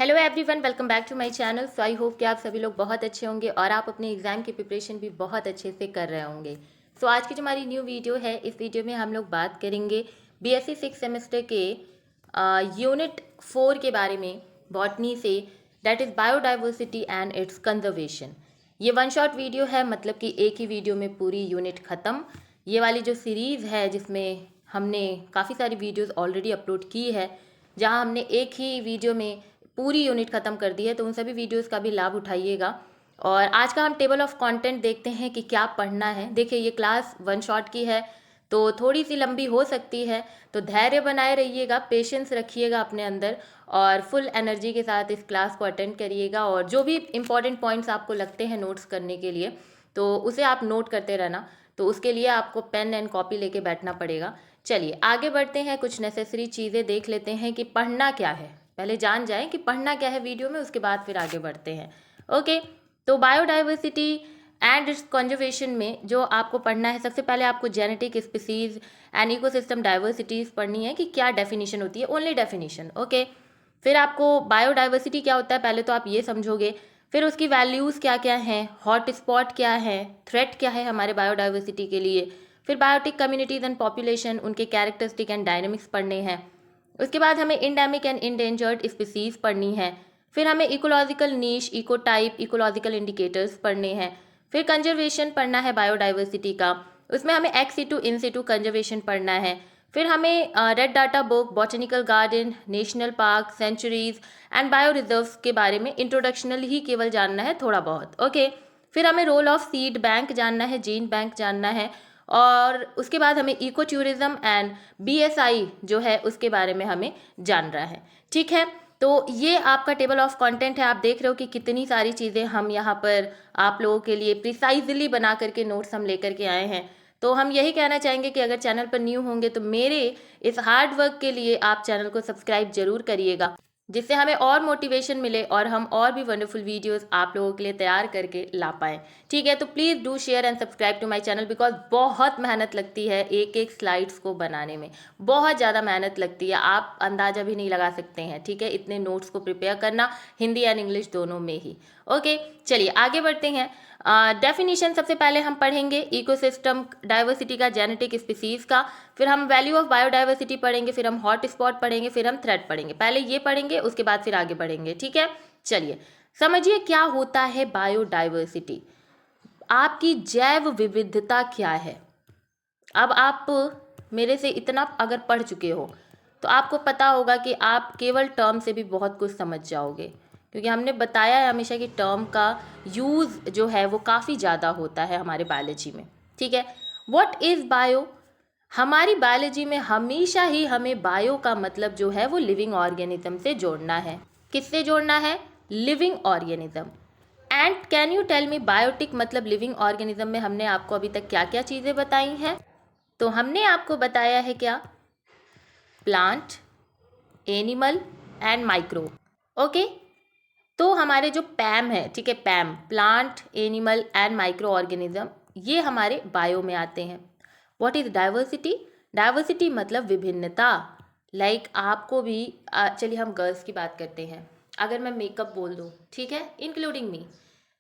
Hello everyone, welcome back to my channel. So I hope कि आप सभी लोग बहुत अच्छे होंगे और आप अपने एग्ज़ाम की प्रिपरेशन भी बहुत अच्छे से कर रहे होंगे। सो आज की जो हमारी न्यू वीडियो है, इस वीडियो में हम लोग बात करेंगे बीएससी 6 सेमेस्टर के यूनिट 4 के बारे में, बॉटनी से, that is biodiversity and it's conservation. ये वन शॉट वीडियो है, मतलब कि एक ही वीडियो में पूरी यूनिट ख़त्म। ये वाली जो सीरीज़ है जिसमें हमने काफ़ी सारी वीडियोज़ ऑलरेडी अपलोड की है, जहाँ हमने एक ही वीडियो में पूरी यूनिट ख़त्म कर दी है, तो उन सभी वीडियोस का भी लाभ उठाइएगा। और आज का हम टेबल ऑफ कंटेंट देखते हैं कि क्या पढ़ना है। देखिए, ये क्लास वन शॉट की है तो थोड़ी सी लंबी हो सकती है, तो धैर्य बनाए रहिएगा, पेशेंस रखिएगा अपने अंदर और फुल एनर्जी के साथ इस क्लास को अटेंड करिएगा। और जो भी इंपॉर्टेंट पॉइंट्स आपको लगते हैं नोट्स करने के लिए, तो उसे आप नोट करते रहना। तो उसके लिए आपको पेन एंड कॉपी लेके बैठना पड़ेगा। चलिए आगे बढ़ते हैं, कुछ नेसेसरी चीज़ें देख लेते हैं कि पढ़ना क्या है। पहले जान जाएं कि पढ़ना क्या है वीडियो में, उसके बाद फिर आगे बढ़ते हैं। ओके, तो बायोडाइवर्सिटी एंड इट्स कंजर्वेशन में जो आपको पढ़ना है, सबसे पहले आपको genetic species and ecosystem diversities पढ़नी है कि क्या डेफिनेशन होती है, ओनली डेफिनेशन। ओके, फिर आपको बायोडाइवर्सिटी क्या होता है पहले तो आप ये समझोगे, फिर उसकी वैल्यूज़ क्या क्या हैं, हॉट स्पॉट क्या है, थ्रेट क्या है हमारे बायोडाइवर्सिटी के लिए, फिर बायोटिक कम्युनिटीज़ एंड पॉपुलेशन, उनके कैरेक्टरिस्टिक एंड डायनेमिक्स पढ़ने हैं। उसके बाद हमें इंडेमिक एंड इंडेंजर्ड स्पीसीज पढ़नी है। फिर हमें इकोलॉजिकल नीश, इको टाइप, इकोलॉजिकल इंडिकेटर्स पढ़ने हैं। फिर कंजर्वेशन पढ़ना है बायोडाइवर्सिटी का, उसमें हमें ex situ in situ conservation पढ़ना है। फिर हमें red data book, botanical garden, national park, sanctuaries and bio reserves के बारे में इंट्रोडक्शनल ही केवल जानना है, थोड़ा बहुत। ओके, फिर हमें रोल ऑफ सीड बैंक जानना है, जीन बैंक जानना है। और उसके बाद हमें इको टूरिज्म एंड बीएसआई जो है उसके बारे में हमें जानना है। ठीक है, तो ये आपका टेबल ऑफ कंटेंट है। आप देख रहे हो कि कितनी सारी चीज़ें हम यहाँ पर आप लोगों के लिए प्रिसाइजली बना करके नोट्स हम लेकर के आए हैं। तो हम यही कहना चाहेंगे कि अगर चैनल पर न्यू होंगे तो मेरे इस हार्ड वर्क के लिए आप चैनल को सब्सक्राइब जरूर करिएगा, जिससे हमें और मोटिवेशन मिले और हम और भी वंडरफुल वीडियोस आप लोगों के लिए तैयार करके ला पाएँ। ठीक है, तो please do share and subscribe to my channel, because बहुत मेहनत लगती है एक एक स्लाइड्स को बनाने में, बहुत ज़्यादा मेहनत लगती है, आप अंदाज़ा भी नहीं लगा सकते हैं। ठीक है, इतने नोट्स को प्रिपेयर करना हिंदी एंड इंग्लिश दोनों में ही। ओके, चलिए आगे बढ़ते हैं। डेफिनेशन सबसे पहले हम पढ़ेंगे इकोसिस्टम डाइवर्सिटी का, जेनेटिक स्पीसीज का, फिर हम वैल्यू ऑफ बायोडाइवर्सिटी पढ़ेंगे, फिर हम हॉट स्पॉट पढ़ेंगे, फिर हम थ्रेड पढ़ेंगे। पहले ये पढ़ेंगे, उसके बाद फिर आगे बढ़ेंगे। ठीक है, चलिए समझिए क्या होता है बायोडाइवर्सिटी। आपकी जैव विविधता क्या है। अब आप मेरे से इतना अगर पढ़ चुके हो तो आपको पता होगा कि आप केवल टर्म से भी बहुत कुछ समझ जाओगे, क्योंकि हमने बताया है हमेशा कि टर्म का यूज़ जो है वो काफ़ी ज़्यादा होता है हमारे बायोलॉजी में। ठीक है, व्हाट इज़ बायो। हमारी बायोलॉजी में हमेशा ही हमें बायो का मतलब जो है वो लिविंग ऑर्गेनिज्म से जोड़ना है। किससे जोड़ना है? Living organism. And can you tell me, biotic मतलब लिविंग ऑर्गेनिज्म में हमने आपको अभी तक क्या क्या चीज़ें बताई हैं? तो हमने आपको बताया है क्या? Plant, animal and microbe. Okay, तो हमारे जो पैम है, ठीक है, PAM, plant, animal and microorganism, ये हमारे बायो में आते हैं। What is diversity? डाइवर्सिटी मतलब विभिन्नता। लाइक आपको भी चलिए हम गर्ल्स की बात करते हैं। अगर मैं मेकअप बोल दूँ, ठीक है, इंक्लूडिंग मी,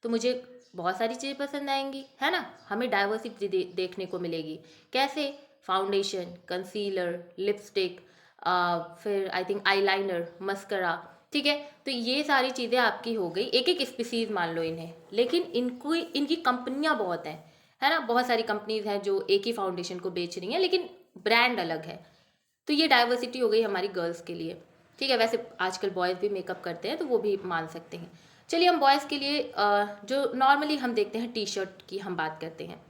तो मुझे बहुत सारी चीज़ें पसंद आएंगी, है ना। हमें डाइवर्सिटी देखने को मिलेगी। कैसे? फाउंडेशन, कंसीलर, लिपस्टिक, फिर आई थिंक आईलाइनर, मस्करा। ठीक है, तो ये सारी चीज़ें आपकी हो गई, एक एक स्पीसीज मान लो इन्हें, लेकिन इनको इनकी कंपनियां बहुत हैं, है ना। बहुत सारी कंपनीज हैं जो एक ही फाउंडेशन को बेच रही हैं, लेकिन ब्रांड अलग है। तो ये डाइवर्सिटी हो गई हमारी गर्ल्स के लिए। ठीक है, वैसे आजकल बॉयज़ भी मेकअप करते हैं तो वो भी मान सकते हैं। चलिए हम बॉयज़ के लिए जो नॉर्मली हम देखते हैं टी शर्ट की हम बात करते हैं,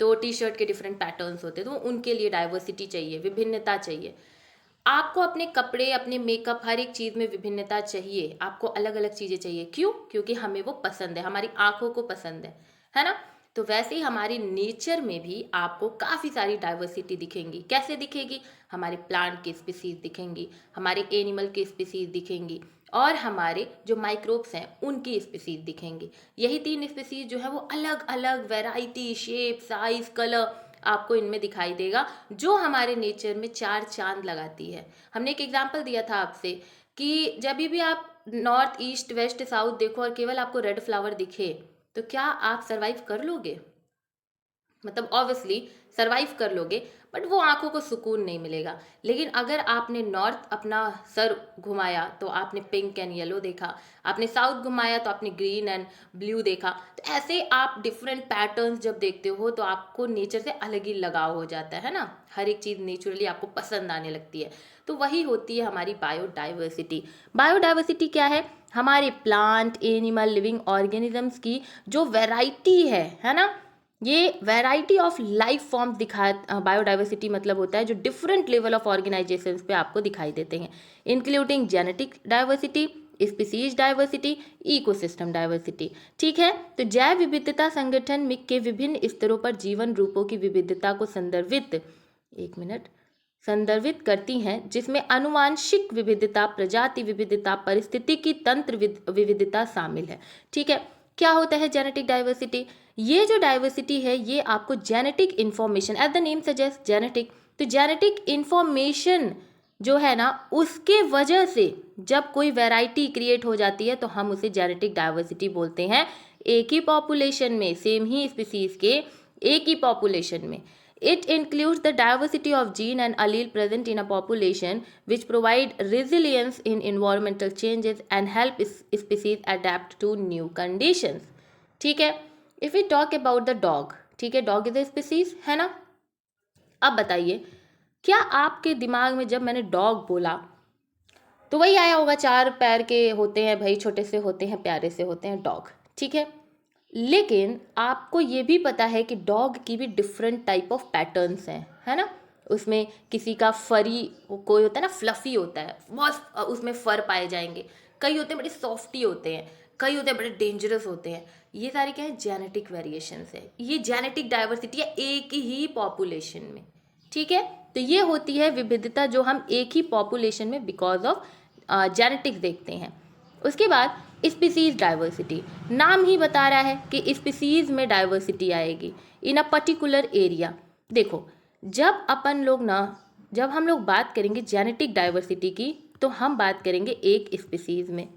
तो टी शर्ट के डिफरेंट पैटर्न्स होते हैं, तो उनके लिए डाइवर्सिटी चाहिए, विभिन्नता चाहिए। आपको अपने कपड़े, अपने मेकअप, हर एक चीज़ में विभिन्नता चाहिए। आपको अलग अलग चीज़ें चाहिए। क्यों? क्योंकि हमें वो पसंद है, हमारी आंखों को पसंद है ना। तो वैसे ही हमारी नेचर में भी आपको काफ़ी सारी डाइवर्सिटी दिखेंगी। कैसे दिखेगी? हमारे प्लांट की स्पीसीज दिखेंगी, हमारे एनिमल की स्पीसीज दिखेंगी, और हमारे जो माइक्रोब्स हैं उनकी स्पीसीज दिखेंगी। यही तीन स्पीसीज जो है वो अलग अलग वैरायटी, शेप, साइज, कलर आपको इनमें दिखाई देगा, जो हमारे नेचर में चार चांद लगाती है। हमने एक एग्जाम्पल दिया था आपसे कि जब भी आप नॉर्थ ईस्ट वेस्ट साउथ देखो और केवल आपको रेड फ्लावर दिखे, तो क्या आप सरवाइव कर लोगे? मतलब ऑब्वियसली सरवाइव कर लोगे, बट वो आंखों को सुकून नहीं मिलेगा। लेकिन अगर आपने नॉर्थ अपना सर घुमाया तो आपने पिंक एंड येलो देखा, आपने साउथ घुमाया तो आपने ग्रीन एंड ब्लू देखा। तो ऐसे आप डिफरेंट पैटर्न्स जब देखते हो तो आपको नेचर से अलग ही लगाव हो जाता है ना, हर एक चीज़ नेचुरली आपको पसंद आने लगती है। तो वही होती है हमारी बायोडाइवर्सिटी। बायोडाइवर्सिटी क्या है? हमारे प्लांट, एनिमल, लिविंग ऑर्गेनिजम्स की जो वैरायटी है ना, ये variety of life form biodiversity मतलब होता है जो डिफरेंट लेवल ऑफ ऑर्गेनाइजेशंस पे आपको दिखाई देते हैं, including genetic diversity, species diversity, ecosystem diversity. ठीक है, तो जैव विविधता संगठन में के विभिन्न स्तरों पर जीवन रूपों की विविधता को संदर्भित करती हैं, जिसमें आनुवांशिक विविधता, प्रजाति विविधता, पारिस्थितिकी तंत्र विविधता शामिल है। ठीक है, क्या होता है जेनेटिक डाइवर्सिटी? ये जो डाइवर्सिटी है ये आपको genetic information, as the name suggest genetic, तो जेनेटिक इंफॉर्मेशन जो है ना उसके वजह से जब कोई वैरायटी क्रिएट हो जाती है तो हम उसे जेनेटिक डाइवर्सिटी बोलते हैं। एक ही पॉपुलेशन में, सेम ही स्पीसीज के एक ही पॉपुलेशन में, it includes the diversity of gene and allele present in a population which provide resilience in environmental changes and help species adapt to new conditions. ठीक है, if we talk about the dog, ठीक है, dog is a species है ना। अब बताइए, क्या आपके दिमाग में जब मैंने डॉग बोला तो वही आया होगा, 4 पैर के होते हैं भाई, छोटे से होते हैं, प्यारे से होते हैं, डॉग। ठीक है, लेकिन आपको ये भी पता है कि डॉग की भी डिफरेंट टाइप ऑफ पैटर्न्स हैं, है ना। उसमें किसी का फरी, कोई होता है ना फ्लफी होता है, बहुत उसमें फर पाए जाएंगे, कई होते हैं बड़े सॉफ्टी होते हैं, कई होते हैं बड़े डेंजरस होते हैं। ये सारे क्या है? जेनेटिक वेरिएशंस है, ये जेनेटिक डाइवर्सिटी है एक ही पॉपुलेशन में। ठीक है, तो ये होती है विविधता जो हम एक ही पॉपुलेशन में बिकॉज ऑफ जेनेटिक्स देखते हैं। उसके बाद स्पीसीज डाइवर्सिटी, नाम ही बता रहा है कि स्पीसीज में डाइवर्सिटी आएगी इन अ पर्टिकुलर एरिया। देखो, जब हम लोग बात करेंगे जेनेटिक डाइवर्सिटी की तो हम बात करेंगे एक स्पीसीज में।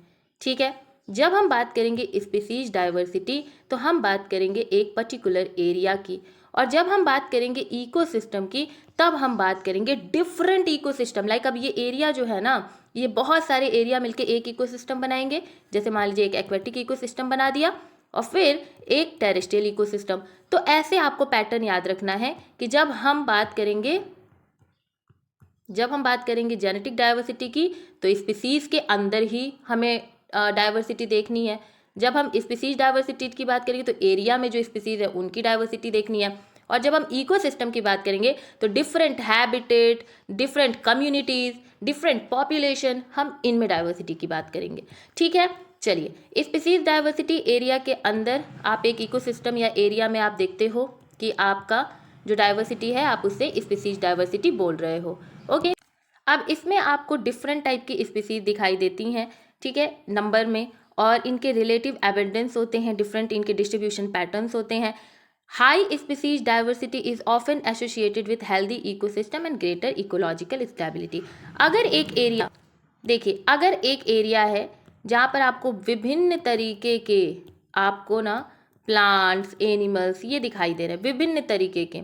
ठीक है, जब हम बात करेंगे स्पीसीज डाइवर्सिटी तो हम बात करेंगे एक पर्टिकुलर एरिया की, और जब हम बात करेंगे इकोसिस्टम की तब हम बात करेंगे डिफरेंट इकोसिस्टम। लाइक अब ये एरिया जो है ना, ये बहुत सारे एरिया मिलके एक इकोसिस्टम बनाएंगे। जैसे मान लीजिए एक एक्वेटिक इकोसिस्टम बना दिया और फिर एक टेरेस्ट्रियल इकोसिस्टम। तो ऐसे आपको पैटर्न याद रखना है कि जब हम बात करेंगे जेनेटिक डाइवर्सिटी की तो स्पीसीज के अंदर ही हमें डाइवर्सिटी देखनी है। जब हम स्पीसीज डाइवर्सिटी की बात करेंगे तो एरिया में जो स्पीसीज है उनकी डाइवर्सिटी देखनी है। और जब हम इकोसिस्टम की बात करेंगे तो different habitat, different communities, different population, हम इनमें डाइवर्सिटी की बात करेंगे। ठीक है, चलिए, स्पीसीज डाइवर्सिटी एरिया के अंदर आप एक इकोसिस्टम या एरिया में आप देखते हो कि आपका जो डाइवर्सिटी है आप उससे स्पीसीज डाइवर्सिटी बोल रहे हो। ओके, अब इसमें आपको डिफरेंट टाइप की स्पीसीज दिखाई देती हैं, ठीक है, नंबर में, और इनके रिलेटिव एबंडेंस होते हैं, डिफरेंट इनके डिस्ट्रीब्यूशन पैटर्न्स होते हैं। High species diversity is often associated with healthy ecosystem and greater ecological stability. अगर एक एरिया है जहाँ पर आपको विभिन्न तरीके के आपको ना प्लांट्स, एनिमल्स ये दिखाई दे रहे हैं विभिन्न तरीके के,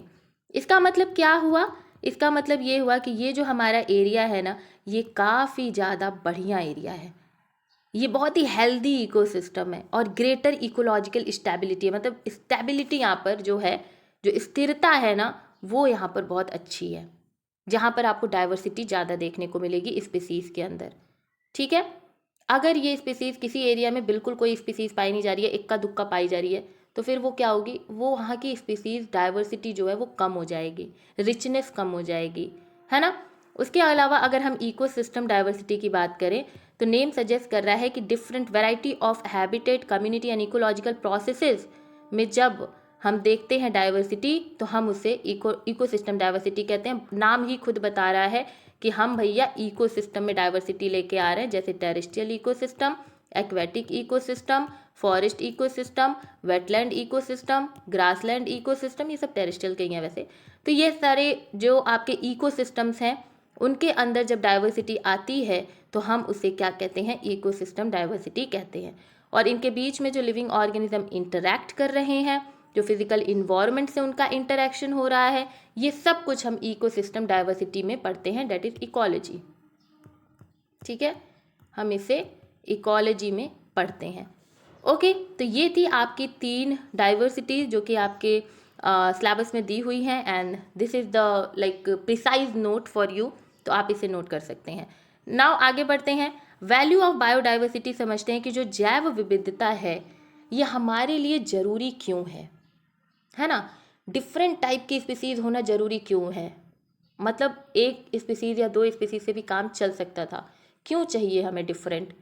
इसका मतलब क्या हुआ? इसका मतलब ये हुआ कि ये जो हमारा एरिया है ना, ये काफ़ी ज़्यादा बढ़िया एरिया है, ये बहुत ही हेल्दी इकोसिस्टम है और ग्रेटर इकोलॉजिकल स्टेबिलिटी है। मतलब स्टेबिलिटी यहाँ पर जो है, जो स्थिरता है ना, वो यहाँ पर बहुत अच्छी है, जहाँ पर आपको डाइवर्सिटी ज़्यादा देखने को मिलेगी स्पीसीज़ के अंदर। ठीक है, अगर ये स्पीसीज़ किसी एरिया में बिल्कुल कोई स्पीसीज़ पाई नहीं जा रही है, इक्का दुक्का पाई जा रही है, तो फिर वो क्या होगी? वो वहाँ की स्पीसीज़ डाइवर्सिटी जो है वो कम हो जाएगी, रिचनेस कम हो जाएगी, है ना। उसके अलावा अगर हम इकोसिस्टम डाइवर्सिटी की बात करें तो नेम सजेस्ट कर रहा है कि different variety of habitat, community and ecological processes में जब हम देखते हैं डाइवर्सिटी तो हम उसे इकोसिस्टम डाइवर्सिटी कहते हैं। नाम ही खुद बता रहा है कि हम भैया इकोसिस्टम में डाइवर्सिटी लेके आ रहे हैं, जैसे terrestrial ecosystem, aquatic ecosystem, forest ecosystem, wetland ecosystem, grassland ecosystem, ये सब टेरेस्ट्रियल के ही हैं वैसे। तो ये सारे जो आपके इकोसिस्टम्स हैं उनके अंदर जब डाइवर्सिटी आती है तो हम उसे क्या कहते हैं, इकोसिस्टम डाइवर्सिटी कहते हैं। और इनके बीच में जो लिविंग ऑर्गेनिज्म इंटरैक्ट कर रहे हैं, जो फिजिकल इन्वायरमेंट से उनका इंटरैक्शन हो रहा है, ये सब कुछ हम इकोसिस्टम डाइवर्सिटी में पढ़ते हैं, डेट इज इकोलॉजी। ठीक है, हम इसे इकोलॉजी में पढ़ते हैं। ओके, तो ये थी आपकी 3 डाइवर्सिटी जो कि आपके सिलेबस में दी हुई हैं, and this is the like precise note for you, तो आप इसे नोट कर सकते हैं। नाउ आगे बढ़ते हैं, वैल्यू ऑफ बायोडाइवर्सिटी समझते हैं कि जो जैव विविधता है ये हमारे लिए ज़रूरी क्यों है ना। डिफरेंट टाइप की स्पीसीज़ होना ज़रूरी क्यों है, मतलब एक स्पीसीज़ या 2 स्पीसीज़ से भी काम चल सकता था, क्यों चाहिए हमें डिफरेंट।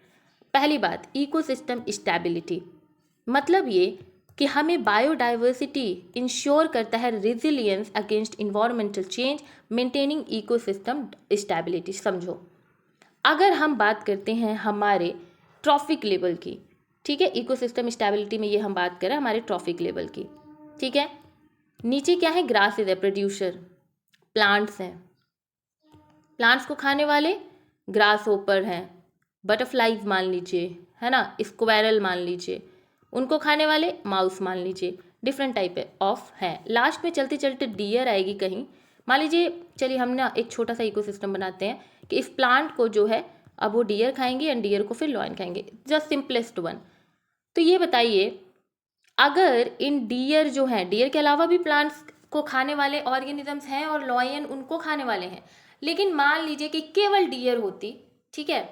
पहली बात, इकोसिस्टम स्टेबिलिटी, मतलब ये कि हमें बायोडाइवर्सिटी इंश्योर करता है resilience against environmental change, maintaining ecosystem stability. समझो, अगर हम बात करते हैं हमारे ट्रॉफिक लेवल की, ठीक है, इकोसिस्टम स्टेबिलिटी में ये हम बात करें हमारे ट्रॉफिक लेवल की, ठीक है। नीचे क्या है, ग्रासेस है, प्रोड्यूसर, प्लांट्स हैं, प्लांट्स को खाने वाले ग्रास होपर हैं, बटरफ्लाइज मान लीजिए, है ना, स्क्वायरल मान लीजिए, उनको खाने वाले माउस मान लीजिए, डिफरेंट टाइप ऑफ हैं। लास्ट में चलते चलते डियर आएगी कहीं, मान लीजिए, चलिए हम ना एक छोटा सा इकोसिस्टम बनाते हैं कि इस प्लांट को जो है अब वो डियर खाएंगे एंड डियर को फिर लॉयन खाएंगे, जस्ट सिंपलेस्ट वन। तो ये बताइए, अगर इन डियर जो हैं, डियर के अलावा भी प्लांट्स को खाने वाले ऑर्गेनिजम्स हैं और लॉयन उनको खाने वाले हैं, लेकिन मान लीजिए कि केवल डियर होती, ठीक है,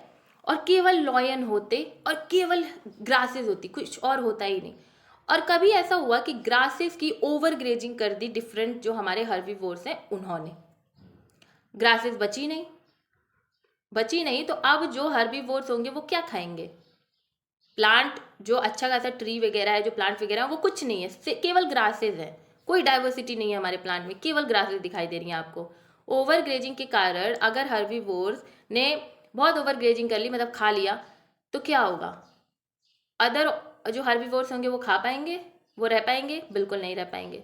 और केवल लॉयन होते और केवल ग्रासेस होती, कुछ और होता ही नहीं। और कभी ऐसा हुआ कि ग्रासेस की ओवर ग्रेजिंग कर दी डिफरेंट जो हमारे हर्बीवोर्स हैं उन्होंने, ग्रासेस बची नहीं, तो अब जो हर्बीवोर्स होंगे वो क्या खाएंगे, प्लांट जो अच्छा खासा ट्री वगैरह है, जो प्लांट वगैरह है, वो कुछ नहीं है, केवल ग्रासेस है, कोई डाइवर्सिटी नहीं है हमारे प्लांट में, केवल ग्रासेस दिखाई दे रही हैं आपको। ओवर ग्रेजिंग के कारण अगर हर्बीवोर्स ने बहुत ओवर ग्रेजिंग कर ली, मतलब खा लिया, तो क्या होगा, अदर जो हर्बीवोर्स होंगे वो खा पाएंगे, वो रह पाएंगे, बिल्कुल नहीं रह पाएंगे।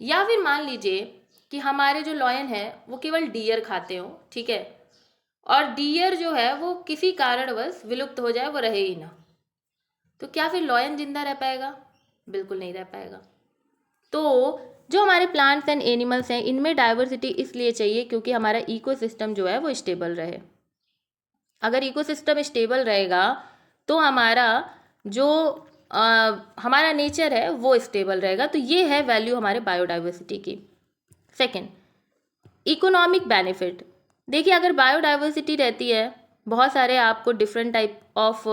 या फिर मान लीजिए कि हमारे जो लॉयन है वो केवल डियर खाते हो, ठीक है, और डियर जो है वो किसी कारणवश विलुप्त हो जाए, वो रहे ही ना, तो क्या फिर लॉयन जिंदा रह पाएगा, बिल्कुल नहीं रह पाएगा। तो जो हमारे प्लांट्स एंड एनिमल्स हैं इनमें डाइवर्सिटी इसलिए चाहिए क्योंकि हमारा इकोसिस्टम जो है वो स्टेबल रहे। अगर इकोसिस्टम स्टेबल रहेगा तो हमारा जो हमारा नेचर है वो स्टेबल रहेगा। तो ये है वैल्यू हमारे बायोडाइवर्सिटी की। Second, economic benefit. देखिए, अगर बायोडाइवर्सिटी रहती है, बहुत सारे आपको डिफरेंट टाइप ऑफ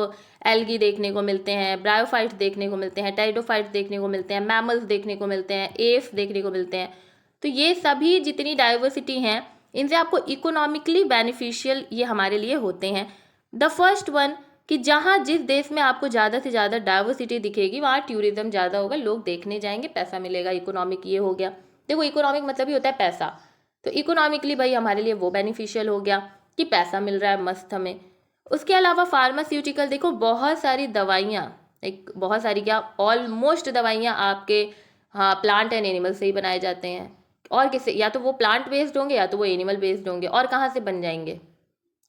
एल्गी देखने को मिलते हैं, ब्रायोफाइट्स देखने को मिलते हैं, टाइडोफाइट्स देखने को मिलते हैं, मैमल्स देखने को मिलते हैं, एप्स देखने को मिलते हैं। तो ये सभी जितनी डाइवर्सिटी हैं इनसे आपको इकोनॉमिकली बेनिफिशियल ये हमारे लिए होते हैं। द फर्स्ट वन, कि जहाँ जिस देश में आपको ज़्यादा से ज़्यादा डाइवर्सिटी दिखेगी वहाँ टूरिज्म ज़्यादा होगा, लोग देखने जाएंगे, पैसा मिलेगा, इकोनॉमिक ये हो गया। देखो, इकोनॉमिक मतलब ही होता है पैसा, तो इकोनॉमिकली भाई हमारे लिए वो बेनिफिशियल हो गया कि पैसा मिल रहा है, मस्त हमें। उसके अलावा फार्मास्यूटिकल, देखो बहुत सारी दवाइयाँ, एक बहुत सारी क्या, ऑलमोस्ट दवाइयाँ आपके हाँ प्लांट एंड एनिमल से ही बनाए जाते हैं। और किससे, या तो वो प्लांट बेस्ड होंगे या तो वो एनिमल बेस्ड होंगे, और कहाँ से बन जाएंगे,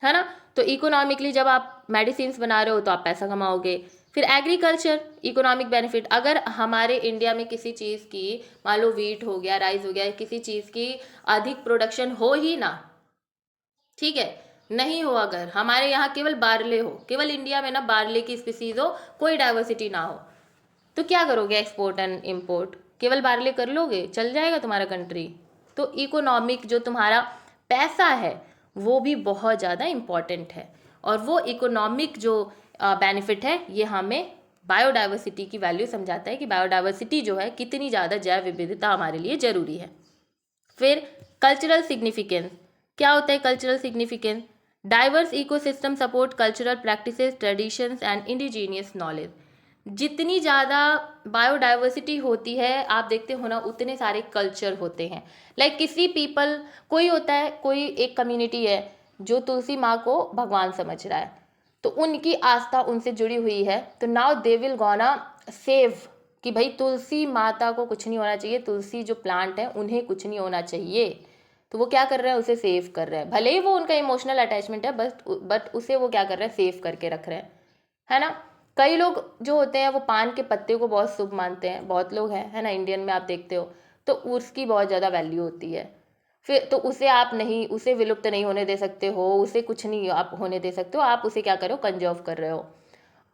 है ना। तो इकोनॉमिकली जब आप मेडिसिन बना रहे हो तो आप पैसा कमाओगे। फिर एग्रीकल्चर, इकोनॉमिक बेनिफिट, अगर हमारे इंडिया में किसी चीज़ की, मान लो वीट हो गया, राइस हो गया, किसी चीज़ की अधिक प्रोडक्शन हो ही ना, ठीक है, नहीं हो, अगर हमारे यहाँ केवल बार्ले हो, केवल इंडिया में ना बार्ले की स्पीसीज हो, कोई डाइवर्सिटी ना हो, तो क्या करोगे, एक्सपोर्ट एंड इम्पोर्ट, केवल बार्ले कर लोगे, चल जाएगा तुम्हारा कंट्री। तो इकोनॉमिक जो तुम्हारा पैसा है वो भी बहुत ज़्यादा इम्पॉर्टेंट है, और वो इकोनॉमिक जो बेनिफिट है ये हमें बायोडाइवर्सिटी की वैल्यू समझाता है कि बायोडाइवर्सिटी जो है कितनी ज़्यादा जैव विविधता हमारे लिए ज़रूरी है। फिर कल्चरल सिग्निफिकेंस, क्या होता है cultural significance, diverse ecosystem support cultural practices, traditions and indigenous knowledge. जितनी ज़्यादा बायोडाइवर्सिटी होती है, आप देखते हो ना, उतने सारे कल्चर होते हैं। लाइक किसी पीपल, कोई होता है, कोई एक कम्युनिटी है जो तुलसी माँ को भगवान समझ रहा है, तो उनकी आस्था उनसे जुड़ी हुई है, तो now they will gonna save कि भाई तुलसी माता को कुछ नहीं होना चाहिए, तुलसी जो प्लांट है उन्हें कुछ नहीं होना चाहिए, तो वो क्या कर रहे हैं, उसे सेव कर रहे हैं। भले ही वो उनका इमोशनल अटैचमेंट है, बट उसे वो क्या कर रहे हैं, सेव करके रख रहे हैं, है ना। कई लोग जो होते हैं वो पान के पत्ते को बहुत शुभ मानते हैं, बहुत लोग हैं, है ना, इंडियन में आप देखते हो, तो उसकी बहुत ज़्यादा वैल्यू होती है। फिर तो उसे आप नहीं, उसे विलुप्त नहीं होने दे सकते हो, उसे कुछ नहीं आप होने दे सकते हो, आप उसे क्या कर रहे हो, कंजर्व कर रहे हो।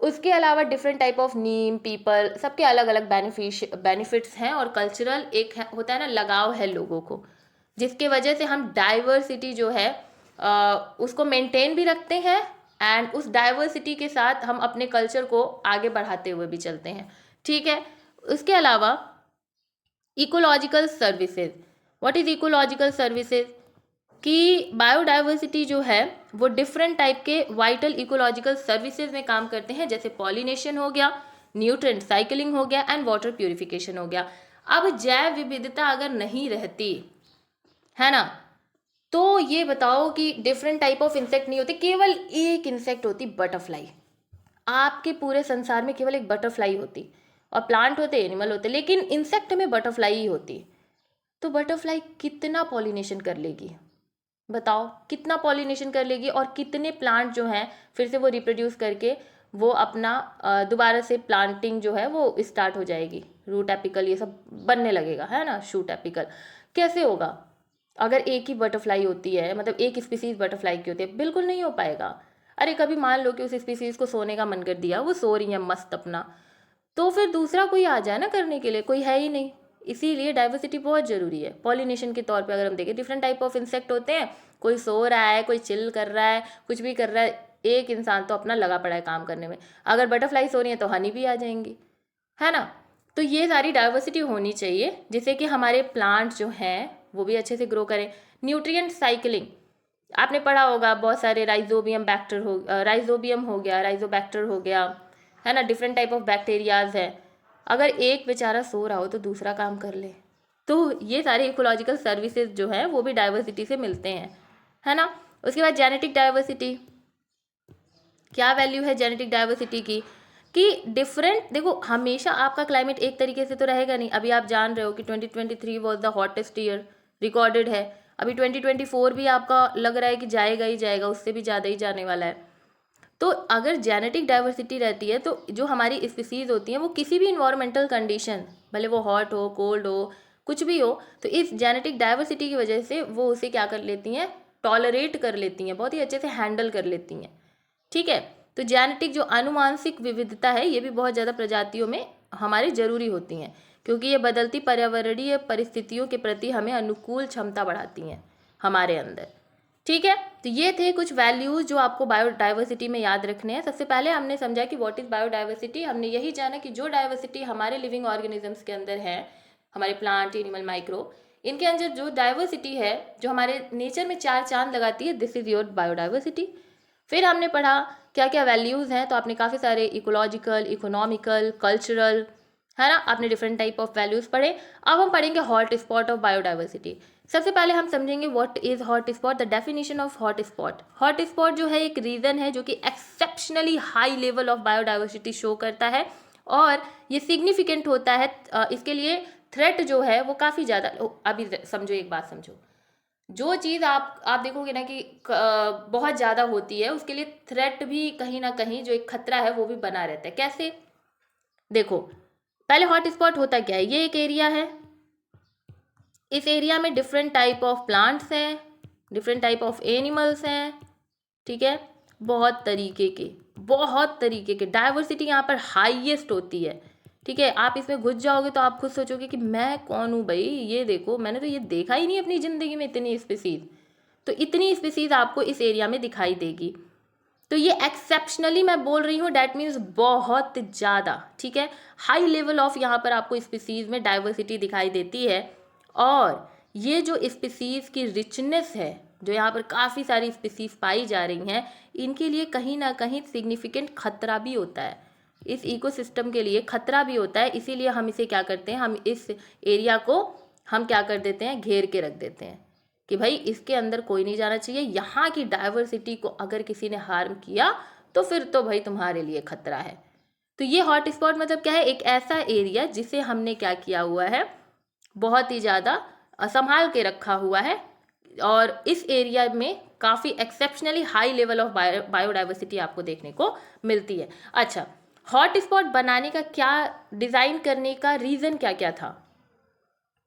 उसके अलावा different type of Neem, people, सबके अलग अलग बेनिफिट्स हैं, और कल्चरल एक होता है ना, लगाव है लोगों को, जिसके वजह से हम डाइवर्सिटी जो है उसको मेंटेन भी रखते हैं, एंड उस डाइवर्सिटी के साथ हम अपने कल्चर को आगे बढ़ाते हुए भी चलते हैं, ठीक है। उसके अलावा ecological services, what is ecological services, कि बायोडाइवर्सिटी जो है वो डिफरेंट टाइप के वाइटल इकोलॉजिकल सर्विसेज में काम करते हैं, जैसे पॉलिनेशन हो गया, न्यूट्रिएंट साइकिलिंग हो गया, एंड वाटर प्यूरिफिकेशन हो गया। अब जैव विविधता अगर नहीं रहती, है ना, तो ये बताओ कि डिफरेंट टाइप ऑफ इंसेक्ट नहीं होते, केवल एक इंसेक्ट होती, बटरफ्लाई। आपके पूरे संसार में केवल एक बटरफ्लाई होती, और प्लांट होते, एनिमल होते, लेकिन इंसेक्ट में बटरफ्लाई ही होती। तो बटरफ्लाई कितना पॉलिनेशन कर लेगी, बताओ, कितना पॉलिनेशन कर लेगी, और कितने प्लांट जो हैं फिर से वो रिप्रोड्यूस करके वो अपना दोबारा से प्लांटिंग जो है वो स्टार्ट हो जाएगी, रूट एपिकल ये सब बनने लगेगा, है ना, शूट एपिकल। कैसे होगा अगर एक ही बटरफ्लाई होती है, मतलब एक स्पीसीज बटरफ्लाई की होती है, बिल्कुल नहीं हो पाएगा। अरे कभी मान लो कि उस स्पीसीज को सोने का मन कर दिया, वो सो रही है मस्त अपना, तो फिर दूसरा कोई आ जाए ना करने के लिए, कोई है ही नहीं। इसीलिए डाइवर्सिटी बहुत ज़रूरी है। पॉलिनेशन के तौर पे अगर हम देखें, डिफरेंट टाइप ऑफ इंसेक्ट होते हैं, कोई सो रहा है, कोई चिल कर रहा है, कुछ भी कर रहा है, एक इंसान तो अपना लगा पड़ा है काम करने में। अगर बटरफ्लाई सो रही है तो हनी भी आ जाएंगी, है ना। तो ये सारी डाइवर्सिटी होनी चाहिए, जिससे कि हमारे प्लांट जो हैं वो भी अच्छे से ग्रो करें। न्यूट्रिएंट साइकिलिंग आपने पढ़ा होगा, बहुत सारे राइजोबियम हो गया, राइजोबैक्टर हो गया, है ना, डिफरेंट टाइप ऑफ बैक्टीरियाज है। अगर एक बेचारा सो रहा हो तो दूसरा काम कर ले। तो ये सारे इकोलॉजिकल सर्विसेज जो हैं वो भी डाइवर्सिटी से मिलते हैं, है ना। उसके बाद जेनेटिक डाइवर्सिटी, क्या वैल्यू है जेनेटिक डाइवर्सिटी की, कि डिफरेंट, देखो हमेशा आपका क्लाइमेट एक तरीके से तो रहेगा नहीं। अभी आप जान रहे हो कि 2023 was the hottest year recorded है। अभी 2024 भी आपका लग रहा है कि जाएगा ही जाएगा, उससे भी ज़्यादा ही जाने वाला है। तो अगर जेनेटिक डाइवर्सिटी रहती है तो जो हमारी स्पीसीज होती हैं वो किसी भी इन्वायरमेंटल कंडीशन, भले वो हॉट हो, कोल्ड हो, कुछ भी हो, तो इस जेनेटिक डाइवर्सिटी की वजह से वो उसे क्या कर लेती हैं, टॉलरेट कर लेती हैं, बहुत ही अच्छे से हैंडल कर लेती हैं, ठीक है। तो जेनेटिक जो आनुवांशिक विविधता है ये भी बहुत ज़्यादा प्रजातियों में हमारे ज़रूरी होती हैं, क्योंकि ये बदलती पर्यावरणीय परिस्थितियों के प्रति हमें अनुकूल क्षमता बढ़ाती हैं हमारे अंदर, ठीक है। तो ये थे कुछ वैल्यूज जो आपको बायोडाइवर्सिटी में याद रखने हैं। सबसे पहले हमने समझा कि व्हाट इज बायोडाइवर्सिटी। हमने यही जाना कि जो डाइवर्सिटी हमारे लिविंग ऑर्गेनिजम्स के अंदर है, हमारे प्लांट, एनिमल, माइक्रो, इनके अंदर जो डाइवर्सिटी है जो हमारे नेचर में चार चांद लगाती है, दिस इज योर बायोडाइवर्सिटी। फिर हमने पढ़ा क्या क्या वैल्यूज़ हैं, तो आपने काफ़ी सारे इकोलॉजिकल, इकोनॉमिकल, कल्चरल, है ना, आपने डिफरेंट टाइप ऑफ वैल्यूज़ पढ़े। अब हम पढ़ेंगे हॉट स्पॉट ऑफ बायोडाइवर्सिटी। सबसे पहले हम समझेंगे what is hot spot, the definition of hot spot. Hot spot जो है एक रीजन है जो कि exceptionally high level of biodiversity show करता है, और ये सिग्निफिकेंट होता है। इसके लिए थ्रेट जो है वो काफ़ी ज़्यादा, अभी समझो, एक बात समझो, जो चीज़ आप देखोगे ना कि बहुत ज़्यादा होती है, उसके लिए थ्रेट भी कहीं ना कहीं, जो एक खतरा है वो भी बना रहता है। कैसे, देखो पहले हॉट स्पॉट होता क्या है, ये एक एरिया है, इस एरिया में डिफरेंट टाइप ऑफ प्लांट्स हैं, डिफरेंट टाइप ऑफ एनिमल्स हैं, ठीक है, बहुत तरीके के डाइवर्सिटी यहाँ पर हाईएस्ट होती है, ठीक है। आप इसमें घुस जाओगे तो आप खुद सोचोगे कि मैं कौन हूँ भाई, ये देखो, मैंने तो ये देखा ही नहीं अपनी ज़िंदगी में इतनी स्पीसीज। तो इतनी स्पीसीज आपको इस एरिया में दिखाई देगी। तो ये एक्सेप्शनली मैं बोल रही हूँ, डैट मीन्स बहुत ज़्यादा, ठीक है। हाई लेवल ऑफ यहाँ पर आपको स्पीसीज में डाइवर्सिटी दिखाई देती है, और ये जो स्पीसीज की रिचनेस है, जो यहाँ पर काफ़ी सारी स्पीसीज पाई जा रही हैं, इनके लिए कहीं ना कहीं सिग्निफिकेंट खतरा भी होता है, इस इकोसिस्टम के लिए खतरा भी होता है। इसीलिए हम इसे क्या करते हैं, हम इस एरिया को हम क्या कर देते हैं, घेर के रख देते हैं कि भाई इसके अंदर कोई नहीं जाना चाहिए। यहाँ की डाइवर्सिटी को अगर किसी ने हार्म किया तो फिर तो भाई तुम्हारे लिए खतरा है। तो ये हॉट स्पॉट मतलब क्या है, एक ऐसा एरिया जिसे हमने क्या किया हुआ है, बहुत ही ज़्यादा संभाल के रखा हुआ है, और इस एरिया में काफ़ी exceptionally high level of biodiversity आपको देखने को मिलती है। अच्छा, हॉट स्पॉट बनाने का क्या, डिज़ाइन करने का रीज़न क्या क्या था?